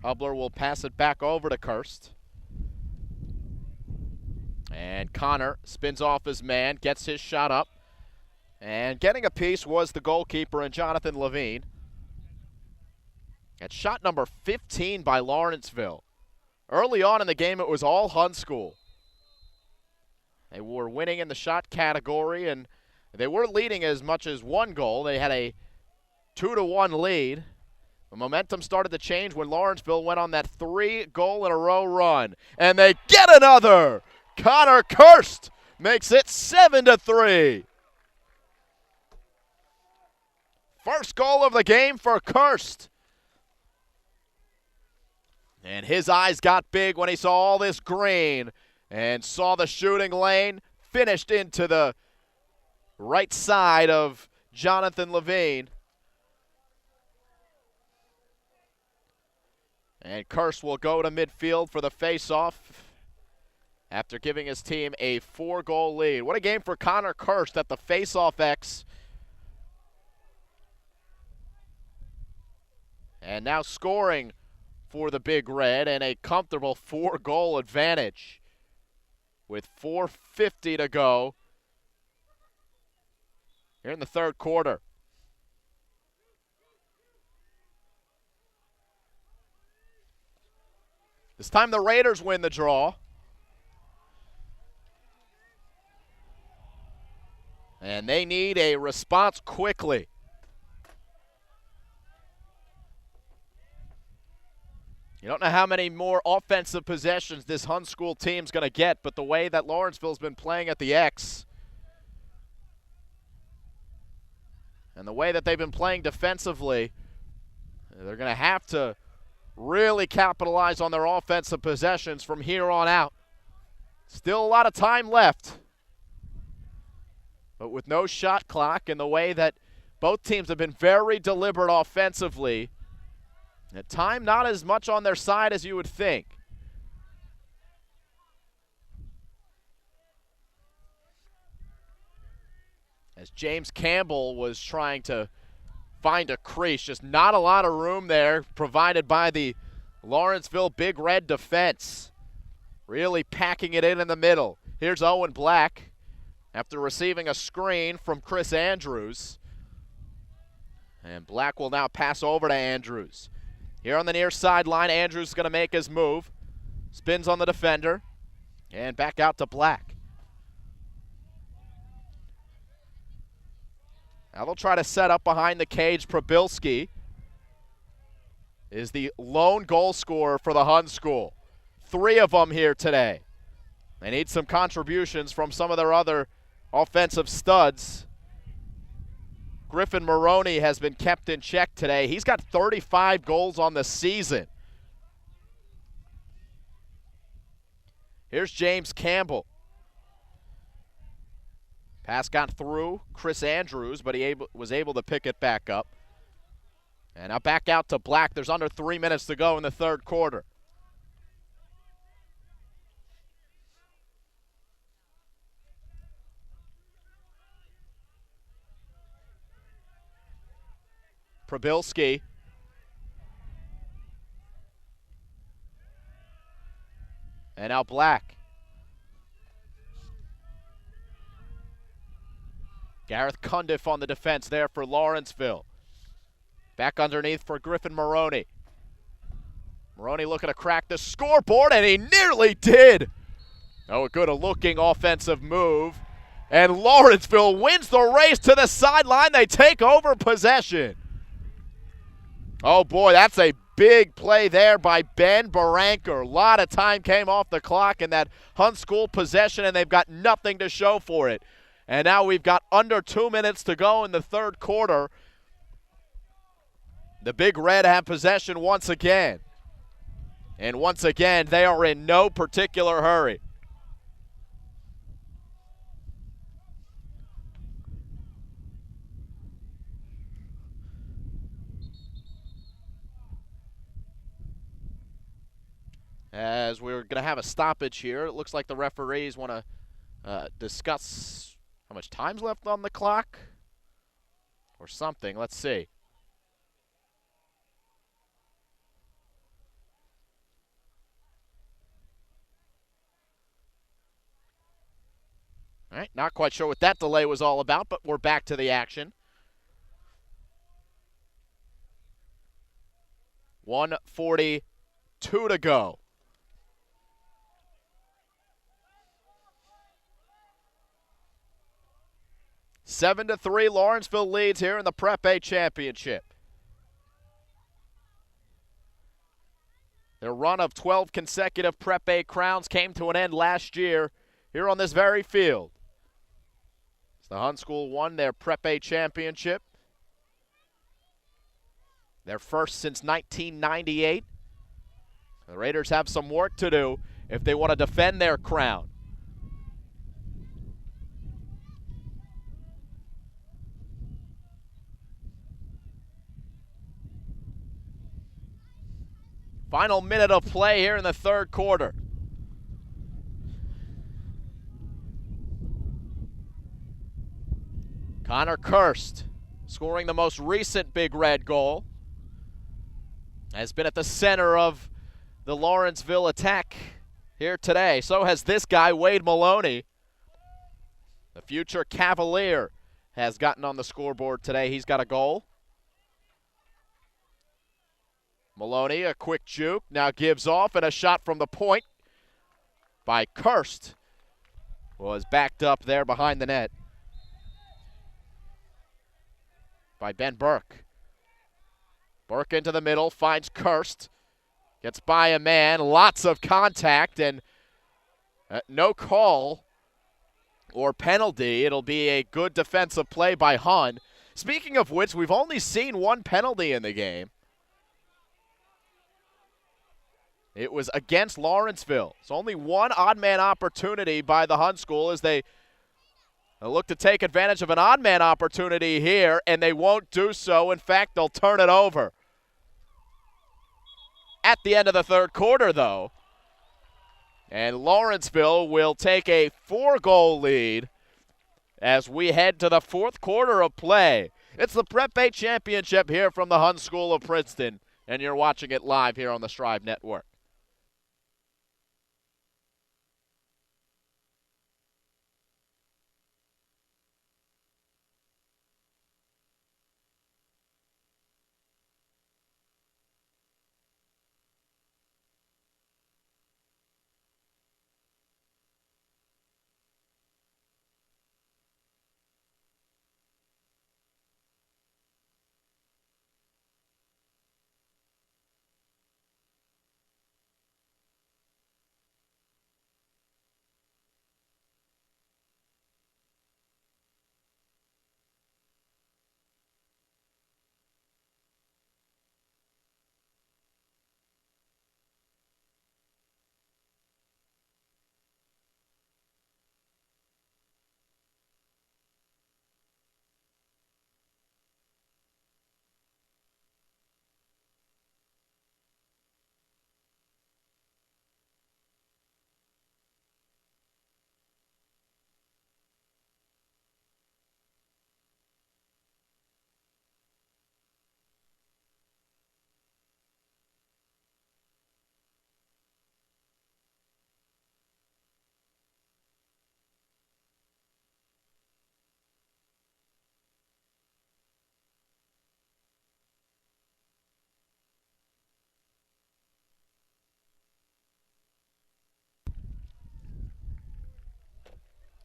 Hubler will pass it back over to Kirst. And Connor spins off his man, gets his shot up. And getting a piece was the goalkeeper and Jonathan Levine. At shot number 15 by Lawrenceville. Early on in the game, it was all Hun School. They were winning in the shot category, and they were leading as much as one goal. They had a 2-1 lead. The momentum started to change when Lawrenceville went on that 3-goal-in-a-row run. And they get another! Connor Kirst makes it 7-3. First goal of the game for Kirst. And his eyes got big when he saw all this green and saw the shooting lane, finished into the right side of Jonathan Levine. And Kirst will go to midfield for the face-off after giving his team a 4-goal lead. What a game for Connor Kirst at the face-off X. And now scoring for the Big Red and a comfortable 4-goal advantage with 4:50 to go here in the third quarter. This time the Raiders win the draw. And they need a response quickly. You don't know how many more offensive possessions this Hun School team's going to get, but the way that Lawrenceville's been playing at the X and the way that they've been playing defensively, they're going to have to really capitalize on their offensive possessions from here on out. Still a lot of time left, but with no shot clock and the way that both teams have been very deliberate offensively, at time not as much on their side as you would think. As James Campbell was trying to find a crease, just not a lot of room there provided by the Lawrenceville Big Red defense. Really packing it in the middle. Here's Owen Black after receiving a screen from Chris Andrews. And Black will now pass over to Andrews. Here on the near sideline, Andrews is going to make his move. Spins on the defender. And back out to Black. Now they'll try to set up behind the cage. Probilski is the lone goal scorer for the Hun School. 3 of them here today. They need some contributions from some of their other offensive studs. Griffin Maroney has been kept in check today. He's got 35 goals on the season. Here's James Campbell. Pass got through Chris Andrews, but he was able to pick it back up. And now back out to Black. There's under 3 minutes to go in the third quarter. Probilski. And now Black. Gareth Cundiff on the defense there for Lawrenceville. Back underneath for Griffin Maroney. Maroney looking to crack the scoreboard, and he nearly did. Oh, a good looking offensive move. And Lawrenceville wins the race to the sideline. They take over possession. Oh, boy, that's a big play there by Ben Baranker. A lot of time came off the clock in that Hun School possession, and they've got nothing to show for it. And now we've got under 2 minutes to go in the third quarter. The Big Red have possession once again. And once again, they are in no particular hurry. As we're going to have a stoppage here, it looks like the referees want to discuss How much time's left on the clock? Or something. Let's see. All right, not quite sure what that delay was all about, but we're back to the action. 1:42 to go. Seven to 3, Lawrenceville leads here in the Prep A Championship. Their run of 12 consecutive Prep A crowns came to an end last year here on this very field. The Hun School won their Prep A championship. Their first since 1998. The Raiders have some work to do if they want to defend their crown. Final minute of play here in the third quarter. Connor Kirst, scoring the most recent Big Red goal, has been at the center of the Lawrenceville attack here today. So has this guy, Wade Maloney. The future Cavalier has gotten on the scoreboard today. He's got a goal. Maloney, a quick juke, now gives off, and a shot from the point by Kirst was backed up there behind the net by Ben Burke. Burke into the middle, finds Kirst, gets by a man, lots of contact, and no call or penalty. It'll be a good defensive play by Hun. Speaking of which, we've only seen one penalty in the game. It was against Lawrenceville. It's only one odd man opportunity by the Hun School as they look to take advantage of an odd man opportunity here, and they won't do so. In fact, they'll turn it over. At the end of the third quarter, though, and Lawrenceville will take a 4-goal lead as we head to the fourth quarter of play. It's the Prep A Championship here from the Hun School of Princeton, and you're watching it live here on the Strive Network.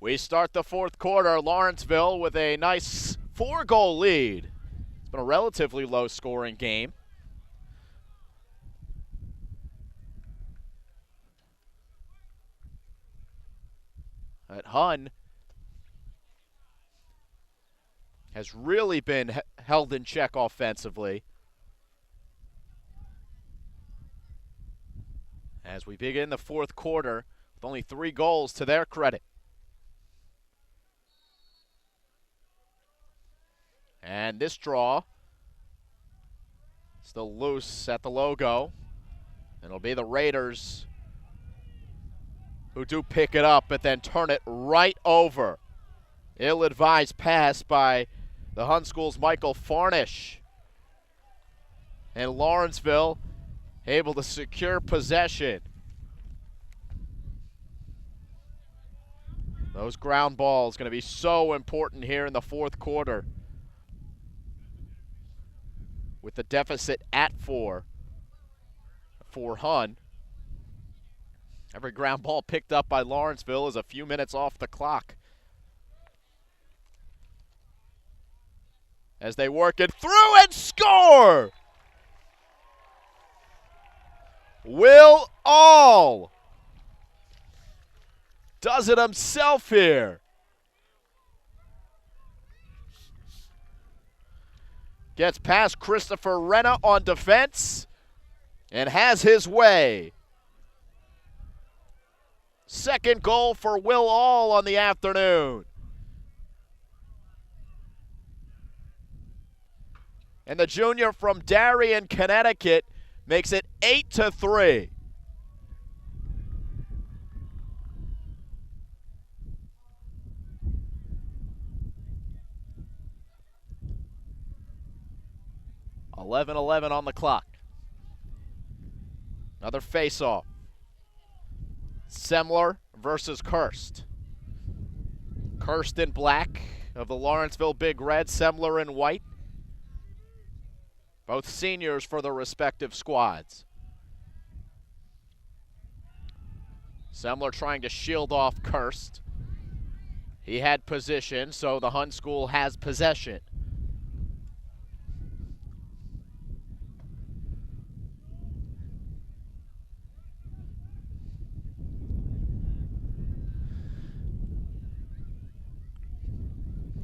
We start the fourth quarter, Lawrenceville with a nice 4-goal lead. It's been a relatively low-scoring game. But Hun has really been held in check offensively. As we begin the fourth quarter with only 3 goals to their credit. And this draw, still loose at the logo. It'll be the Raiders who do pick it up, but then turn it right over Ill-advised pass by the Hun School's Michael Farnish. And Lawrenceville able to secure possession. Those ground balls going to be so important here in the fourth quarter. With the deficit at 4 for Hun. Every ground ball picked up by Lawrenceville is a few minutes off the clock. As they work it through and score! Will All does it himself here. Gets past Christopher Renna on defense and has his way. Second goal for Will All on the afternoon. And the junior from Darien, Connecticut makes it 8-3. .11 on the clock. Another face-off. Semler versus Kirst. Kirst in black of the Lawrenceville Big Red, Semler in white. Both seniors for their respective squads. Semler trying to shield off Kirst. He had position, so the Hun School has possession.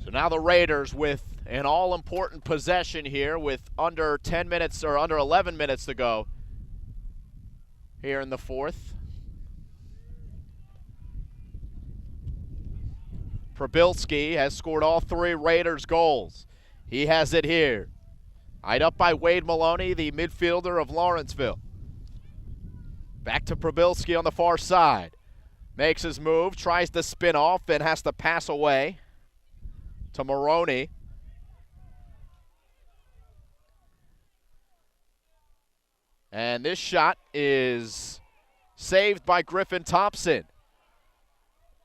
So now the Raiders with an all-important possession here with under 10 minutes or under 11 minutes to go here in the fourth. Probilski has scored all 3 Raiders goals. He has it here. Eyed up by Wade Maloney, the midfielder of Lawrenceville. Back to Probilski on the far side. Makes his move, tries to spin off, and has to pass away to Maroney. And this shot is saved by Griffin Thompson.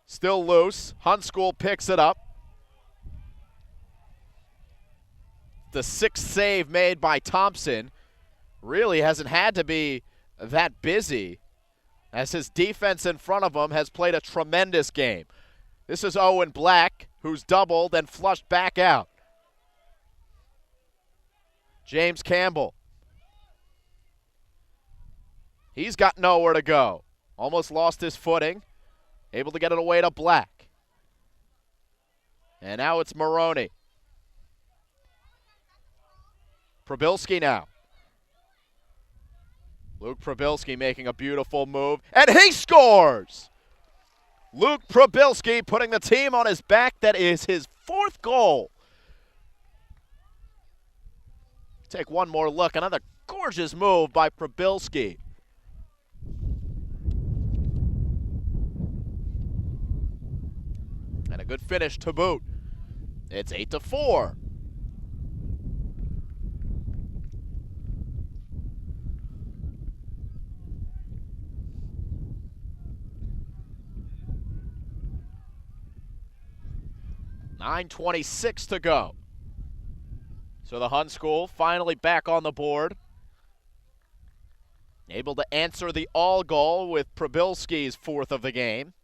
Still loose. Hun School picks it up. The 6th save made by Thompson. Really hasn't had to be that busy, as his defense in front of him has played a tremendous game. This is Owen Black, who's doubled and flushed back out. James Campbell. He's got nowhere to go. Almost lost his footing. Able to get it away to Black. And now it's Maroney. Probilski now. Luke Probilski making a beautiful move, and he scores! Luke Probilski putting the team on his back. That is his 4th goal. Take one more look. Another gorgeous move by Probilski. And a good finish to boot. It's 8-4. .9:26 to go. So the Hun School finally back on the board. Able to answer the all goal with Probilski's 4th of the game.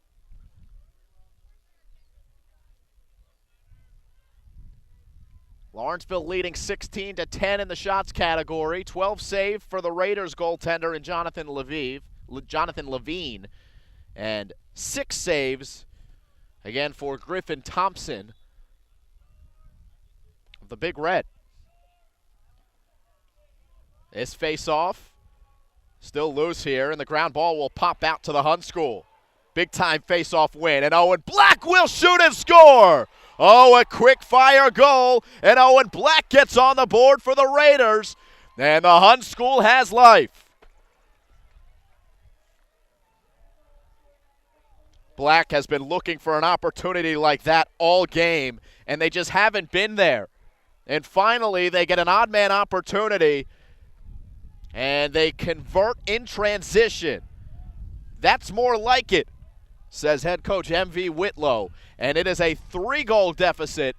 Lawrenceville leading 16-10 in the shots category. 12 save for the Raiders goaltender in Jonathan Levine. And 6 saves, again, for Griffin Thompson of the Big Red. This face-off still loose here, and the ground ball will pop out to the Hun School. Big-time face-off win, and Owen Black will shoot and score! Oh, a quick-fire goal, and Owen Black gets on the board for the Raiders, and the Hun School has life. Black has been looking for an opportunity like that all game, and they just haven't been there. And finally, they get an odd man opportunity, and they convert in transition. That's more like it, says head coach M.V. Whitlow. And it is a 3-goal deficit,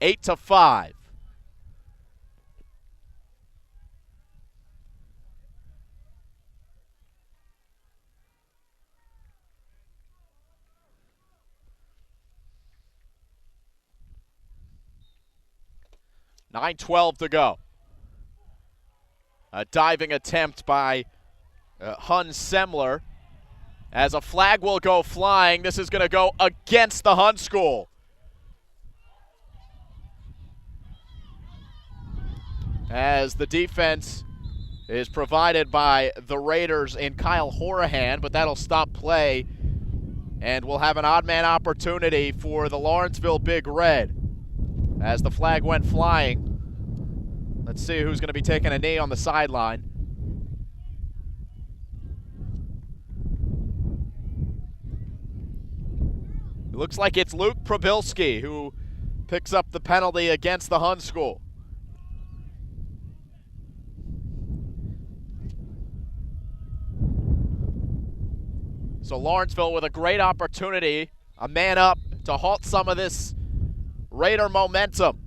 8-5. $9:12 to go. A diving attempt by Hun Semler. As a flag will go flying, this is going to go against the Hun School. As the defense is provided by the Raiders and Kyle Horahan, but that'll stop play. And we'll have an odd man opportunity for the Lawrenceville Big Red. As the flag went flying, let's see who's going to be taking a knee on the sideline. It looks like it's Luke Probilski who picks up the penalty against the Hun School. So Lawrenceville with a great opportunity, a man up to halt some of this Raider momentum.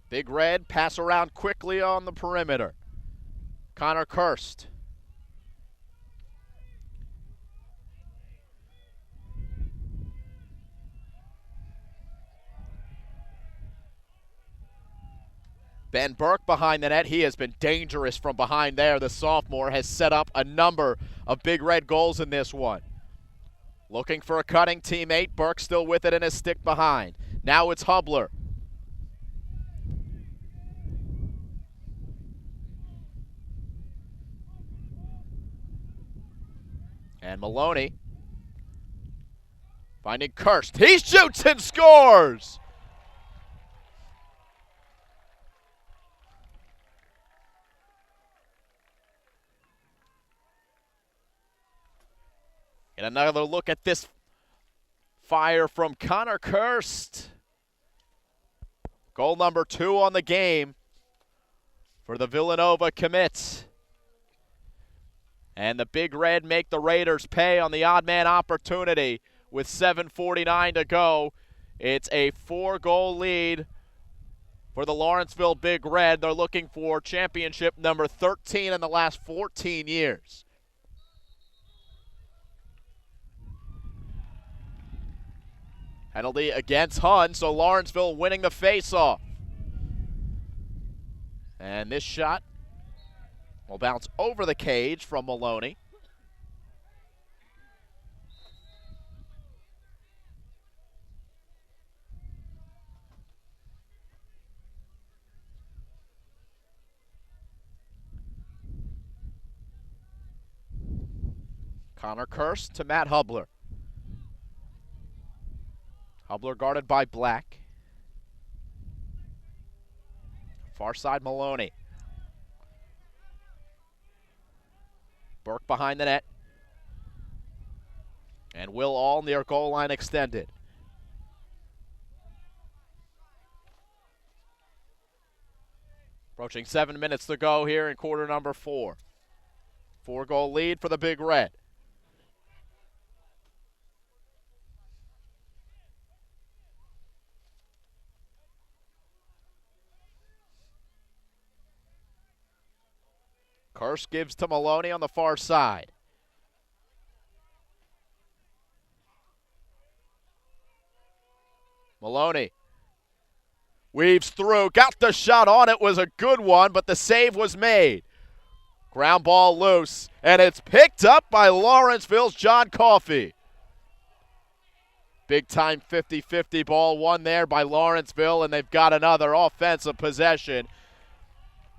Big Red pass around quickly on the perimeter. Connor Kirst. Ben Burke behind the net. He has been dangerous from behind there. The sophomore has set up a number of Big Red goals in this one. Looking for a cutting teammate. Burke still with it and a stick behind. Now it's Hubler. And Maloney finding Kirst. He shoots and scores! And another look at this fire from Connor Kirst. Goal number 2 on the game for the Villanova commits. And the Big Red make the Raiders pay on the odd man opportunity with 7:49 to go. It's a 4-goal lead for the Lawrenceville Big Red. They're looking for championship number 13 in the last 14 years. Penalty against Hun, so Lawrenceville winning the faceoff. And this shot will bounce over the cage from Maloney. Connor Kirst to Matt Hubler. Hubler guarded by Black. Far side Maloney. Burke behind the net. And Will All near goal line extended. Approaching 7 minutes to go here in quarter number 4. 4-goal lead for the Big Red. Kirst gives to Maloney on the far side. Maloney weaves through, got the shot on it, was a good one, but the save was made. Ground ball loose, and it's picked up by Lawrenceville's John Coffey. Big time 50-50 ball won there by Lawrenceville, and they've got another offensive possession.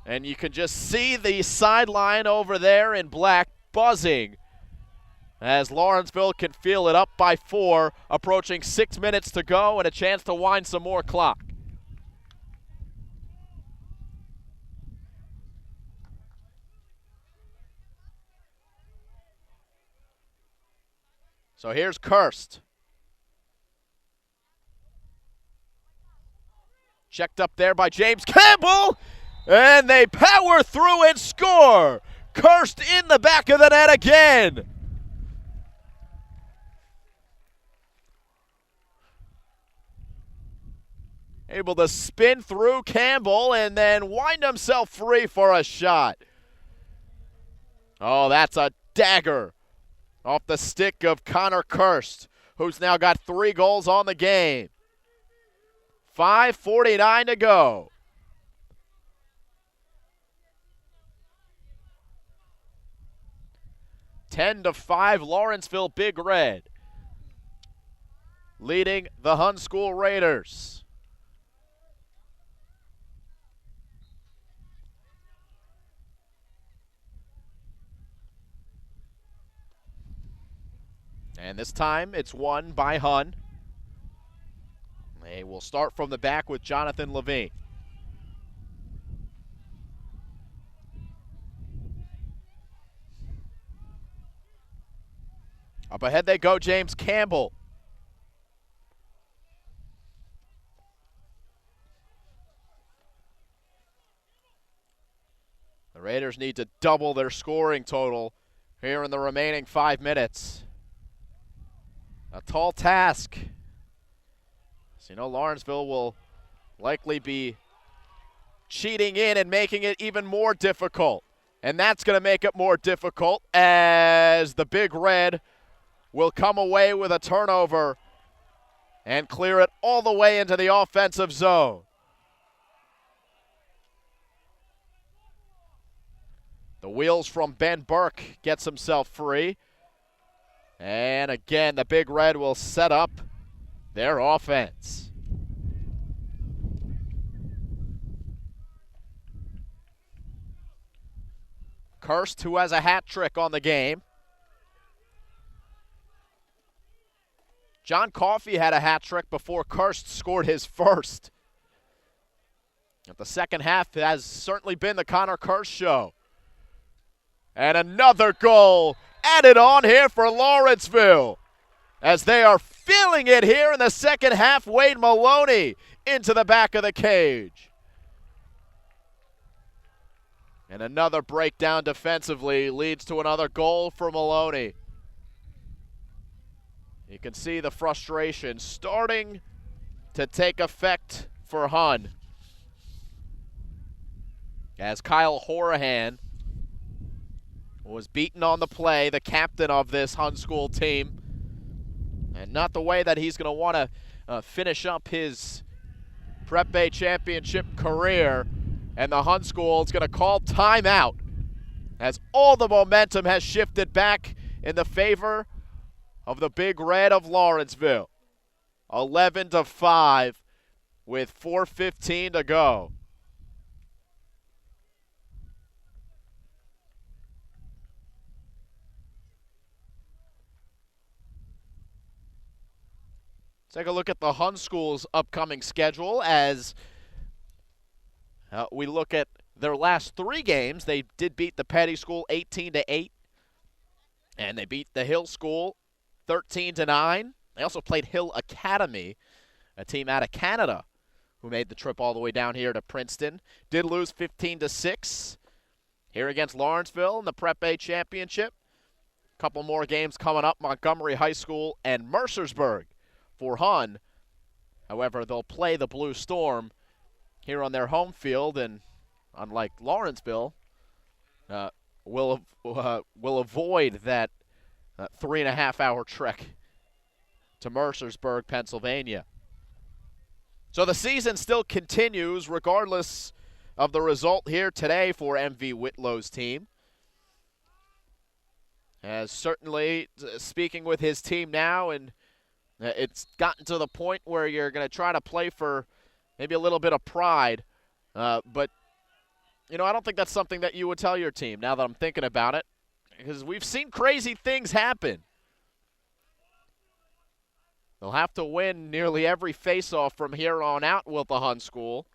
And you can just see the sideline over there in black. buzzing as Lawrenceville can feel it up by 4, approaching 6 minutes to go and a chance to wind some more clock. So here's Kirst. Checked up there by James Campbell, and they power through and score. Kirst in the back of the net again. Able to spin through Campbell and then wind himself free for a shot. Oh, that's a dagger off the stick of Connor Kirst, who's now got 3 goals on the game. 5:49 to go. Ten to 5, Lawrenceville Big Red leading the Hun School Raiders. And this time it's won by Hun. They will start from the back with Jonathan Levine. Up ahead they go, James Campbell. The Raiders need to double their scoring total here in the remaining 5 minutes. A tall task. So, you know, Lawrenceville will likely be cheating in and making it even more difficult. And that's going to make it more difficult as the Big Red will come away with a turnover and clear it all the way into the offensive zone. The wheels from Ben Burke gets himself free. And again, the Big Red will set up their offense. Kirst, who has a hat trick on the game. John Coffey had a hat trick before Kirst scored his first. The second half has certainly been the Connor Kirst show. And another goal added on here for Lawrenceville as they are feeling it here in the second half. Wade Maloney into the back of the cage. And another breakdown defensively leads to another goal for Maloney. You can see the frustration starting to take effect for Hun as Kyle Horahan was beaten on the play, the captain of this Hun School team. And not the way that he's going to want to finish up his Prep A championship career. And the Hun School is going to call timeout as all the momentum has shifted back in the favor of the Big Red of Lawrenceville. 11-5 with 4:15 to go. Take a look at the Hun School's upcoming schedule as we look at their last 3 games. They did beat the Petty School 18-8, and they beat the Hill School 13-9. They also played Hill Academy, a team out of Canada who made the trip all the way down here to Princeton. Did lose 15-6 here against Lawrenceville in the Prep A championship. A couple more games coming up, Montgomery High School and Mercersburg for Hun. However, they'll play the Blue Storm here on their home field, and unlike Lawrenceville, will avoid that 3.5-hour trek to Mercersburg, Pennsylvania. So the season still continues regardless of the result here today for MV Whitlow's team. As certainly speaking with his team now, and it's gotten to the point where you're going to try to play for maybe a little bit of pride. But, you know, I don't think that's something that you would tell your team now that I'm thinking about it. because we've seen crazy things happen. They'll have to win nearly every faceoff from here on out with the Hun School.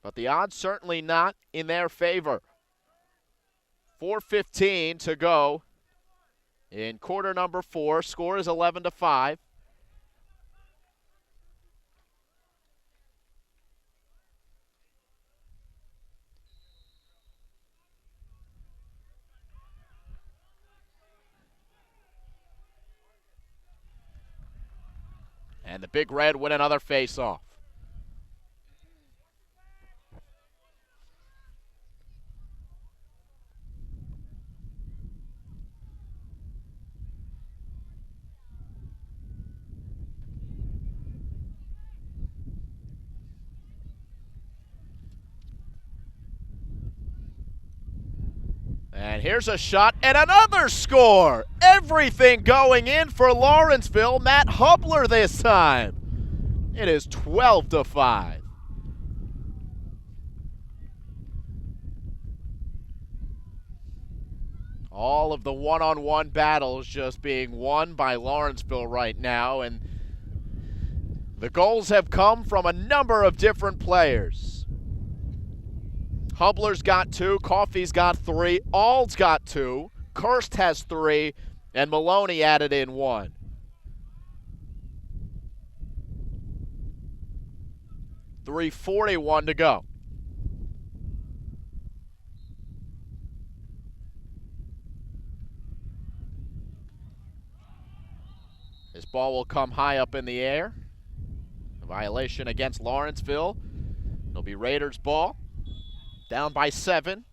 But the odds certainly not in their favor. 4:15 to go in quarter number 4. Score is 11-5. And the Big Red win another face-off. And here's a shot and another score. Everything going in for Lawrenceville. Matt Hubler this time. It is 12-5. All of the one-on-one battles just being won by Lawrenceville right now, and the goals have come from a number of different players. Hubler's got 2, Coffey's got 3, Ald's got 2, Kirst has 3, and Maloney added in 1. .341 to go. This ball will come high up in the air. A violation against Lawrenceville. It'll be Raiders' ball. Down by 7.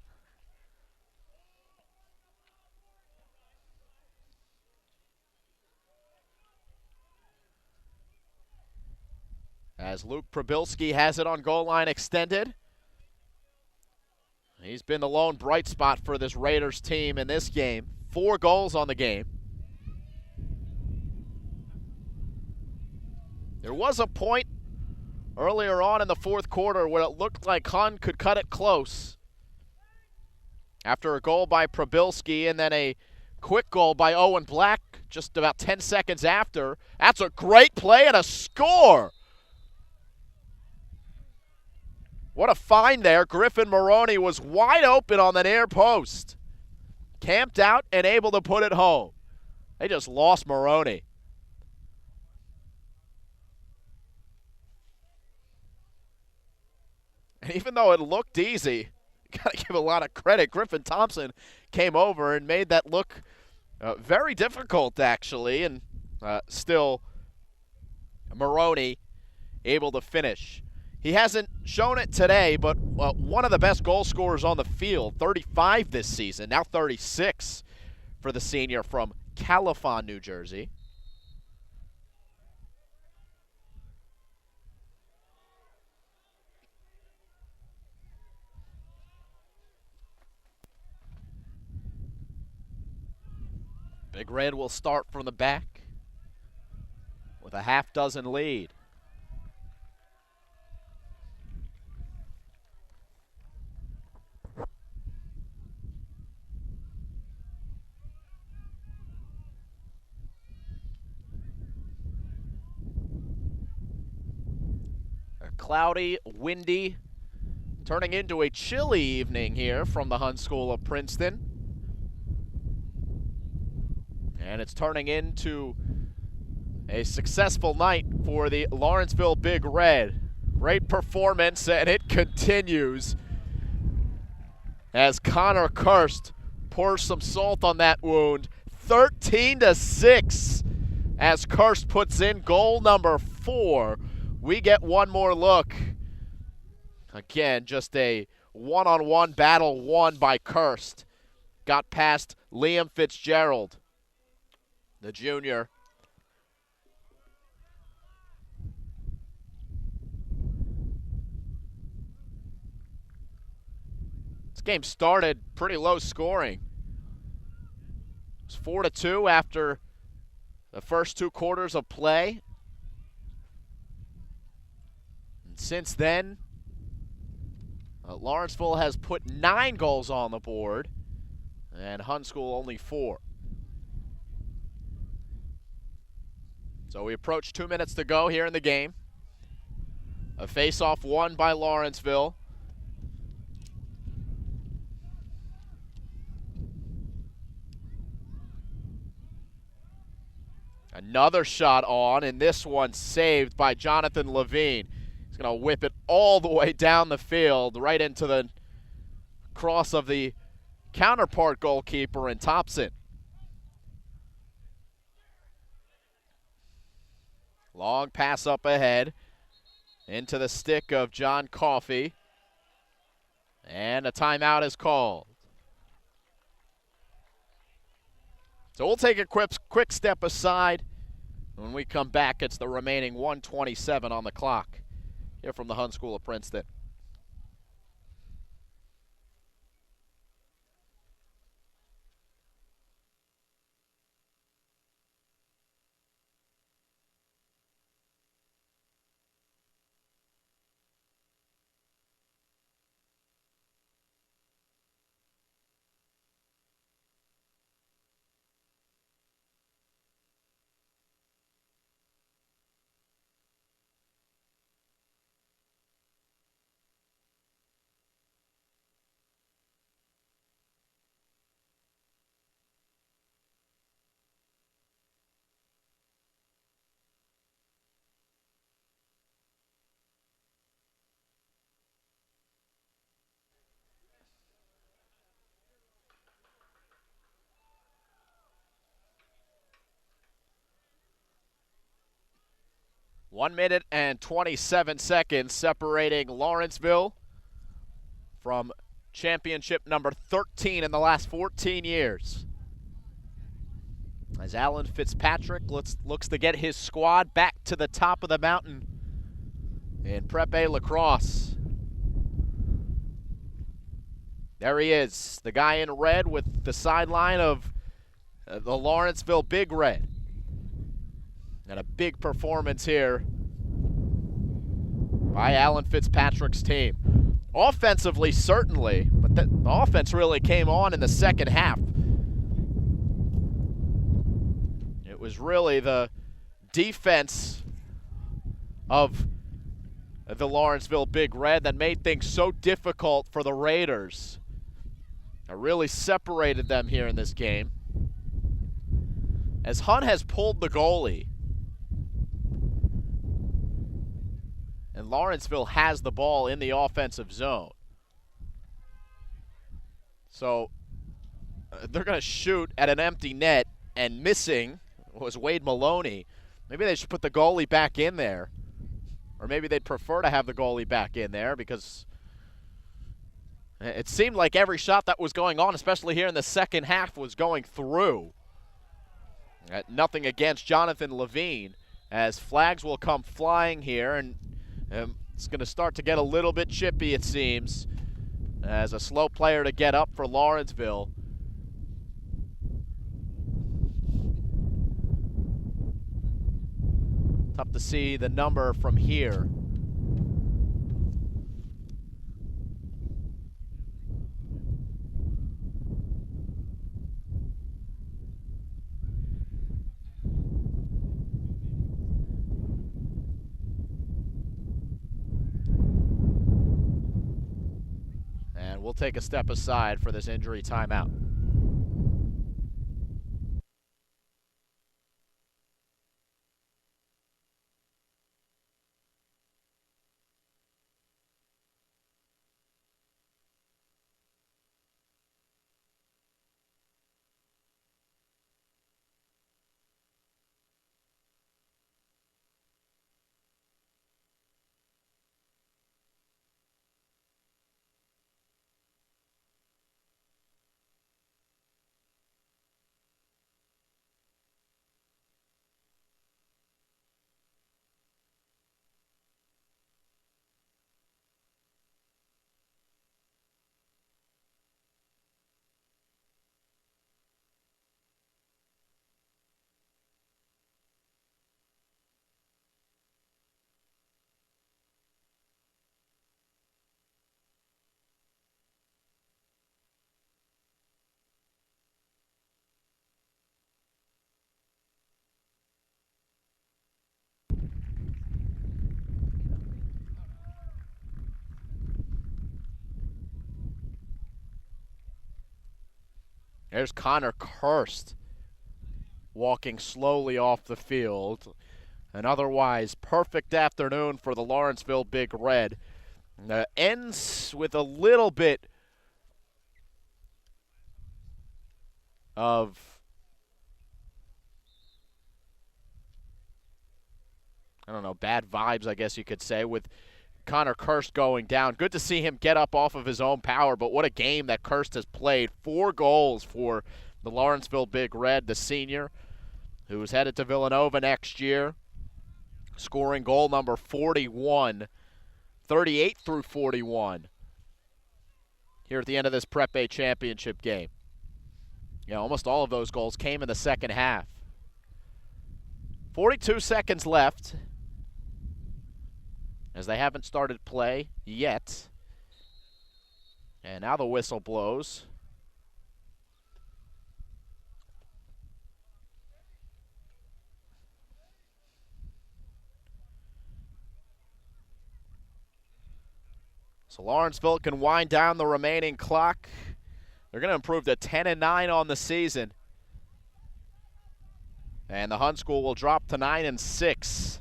As Luke Probilski has it on goal line extended. He's been the lone bright spot for this Raiders team in this game. 4 goals on the game. There was a point earlier on in the 4th quarter where it looked like Hun could cut it close. After a goal by Probilski and then a quick goal by Owen Black just about 10 seconds after. That's a great play and a score. What a find there. Griffin Maroney was wide open on the near post. Camped out and able to put it home. They just lost Maroney. And even though it looked easy, you got to give a lot of credit. Griffin Thompson came over and made that look very difficult, actually, and still Maroney able to finish. He hasn't shown it today, but one of the best goal scorers on the field, 35 this season, now 36 for the senior from Califon, New Jersey. Big Red will start from the back with a half-dozen lead. A cloudy, windy, turning into a chilly evening here from the Hun School of Princeton. And it's turning into a successful night for the Lawrenceville Big Red. Great performance, and it continues as Connor Kirst pours some salt on that wound. 13-6 as Kirst puts in goal number 4. We get one more look. Again, just a one-on-one battle won by Kirst. Got past Liam Fitzgerald, the junior. This game started pretty low scoring. It was 4-2 after the first 2 quarters of play. And since then, Lawrenceville has put 9 goals on the board, and Hun School only 4. So we approach 2 minutes to go here in the game. A face-off won by Lawrenceville. Another shot on, and this one saved by Jonathan Levine. He's going to whip it all the way down the field, right into the cross of the counterpart goalkeeper and Thompson. Long pass up ahead into the stick of John Coffey. And a timeout is called. So we'll take a quick step aside. When we come back, it's the remaining 1:27 on the clock here from the Hun School of Princeton. One minute and 27 seconds separating Lawrenceville from championship number 13 in the last 14 years. As Alan Fitzpatrick looks to get his squad back to the top of the mountain in Prep A Lacrosse. There he is, the guy in red with the sideline of the Lawrenceville Big Red. And a big performance here by Alan Fitzpatrick's team. Offensively, certainly, but the offense really came on in the second half. It was really the defense of the Lawrenceville Big Red that made things so difficult for the Raiders. It really separated them here in this game. As Hun has pulled the goalie, and Lawrenceville has the ball in the offensive zone. So they're going to shoot at an empty net, and missing was Wade Maloney. Maybe they should put the goalie back in there. Or maybe they'd prefer to have the goalie back in there, because it seemed like every shot that was going on, especially here in the second half, was going through. Nothing against Jonathan Levine, as flags will come flying here, and it's going to start to get a little bit chippy, it seems, as a slow player to get up for Lawrenceville. Tough to see the number from here. We'll take a step aside for this injury timeout. There's Connor Kirst walking slowly off the field. An otherwise perfect afternoon for the Lawrenceville Big Red. Ends with a little bit of, I don't know, bad vibes, I guess you could say, with Connor Kirst going down. Good to see him get up off of his own power, but what a game that Kirst has played. 4 goals for the Lawrenceville Big Red, the senior, who's headed to Villanova next year, scoring goal number 41, 38 through 41 here at the end of this Prep A championship game. Yeah, almost all of those goals came in the second half. 42 seconds left, as they haven't started play yet. And now the whistle blows. So Lawrenceville can wind down the remaining clock. They're going to improve to 10-9 on the season. And the Hun School will drop to 9-6.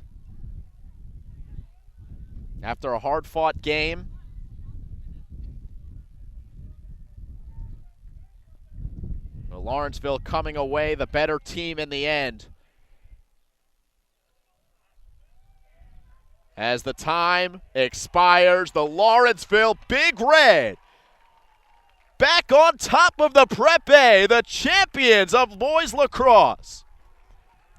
After a hard-fought game, Lawrenceville coming away the better team in the end. As the time expires, the Lawrenceville Big Red back on top of the Prep A, the champions of boys lacrosse.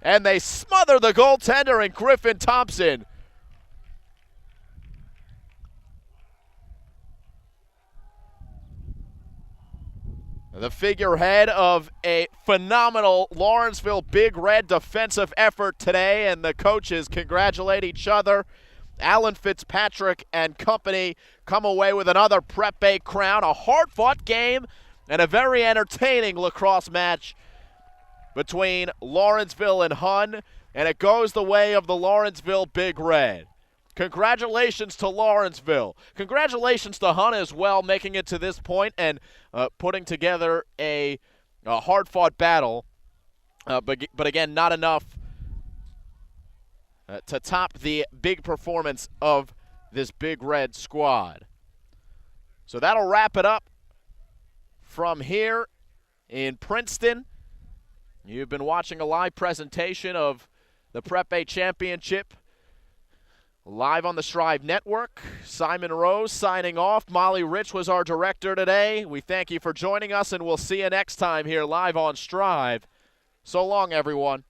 And they smother the goaltender in Griffin Thompson. The figurehead of a phenomenal Lawrenceville Big Red defensive effort today, and the coaches congratulate each other. Alan Fitzpatrick and company come away with another Prep A crown, a hard-fought game, and a very entertaining lacrosse match between Lawrenceville and Hun, and it goes the way of the Lawrenceville Big Red. Congratulations to Lawrenceville. Congratulations to Hun as well, making it to this point and putting together a hard-fought battle. But again, not enough to top the big performance of this Big Red squad. So that'll wrap it up from here in Princeton. You've been watching a live presentation of the Prep A Championship live on the Strive Network. Simon Rose signing off. Molly Rich was our director today. We thank you for joining us, and we'll see you next time here live on Strive. So long, everyone.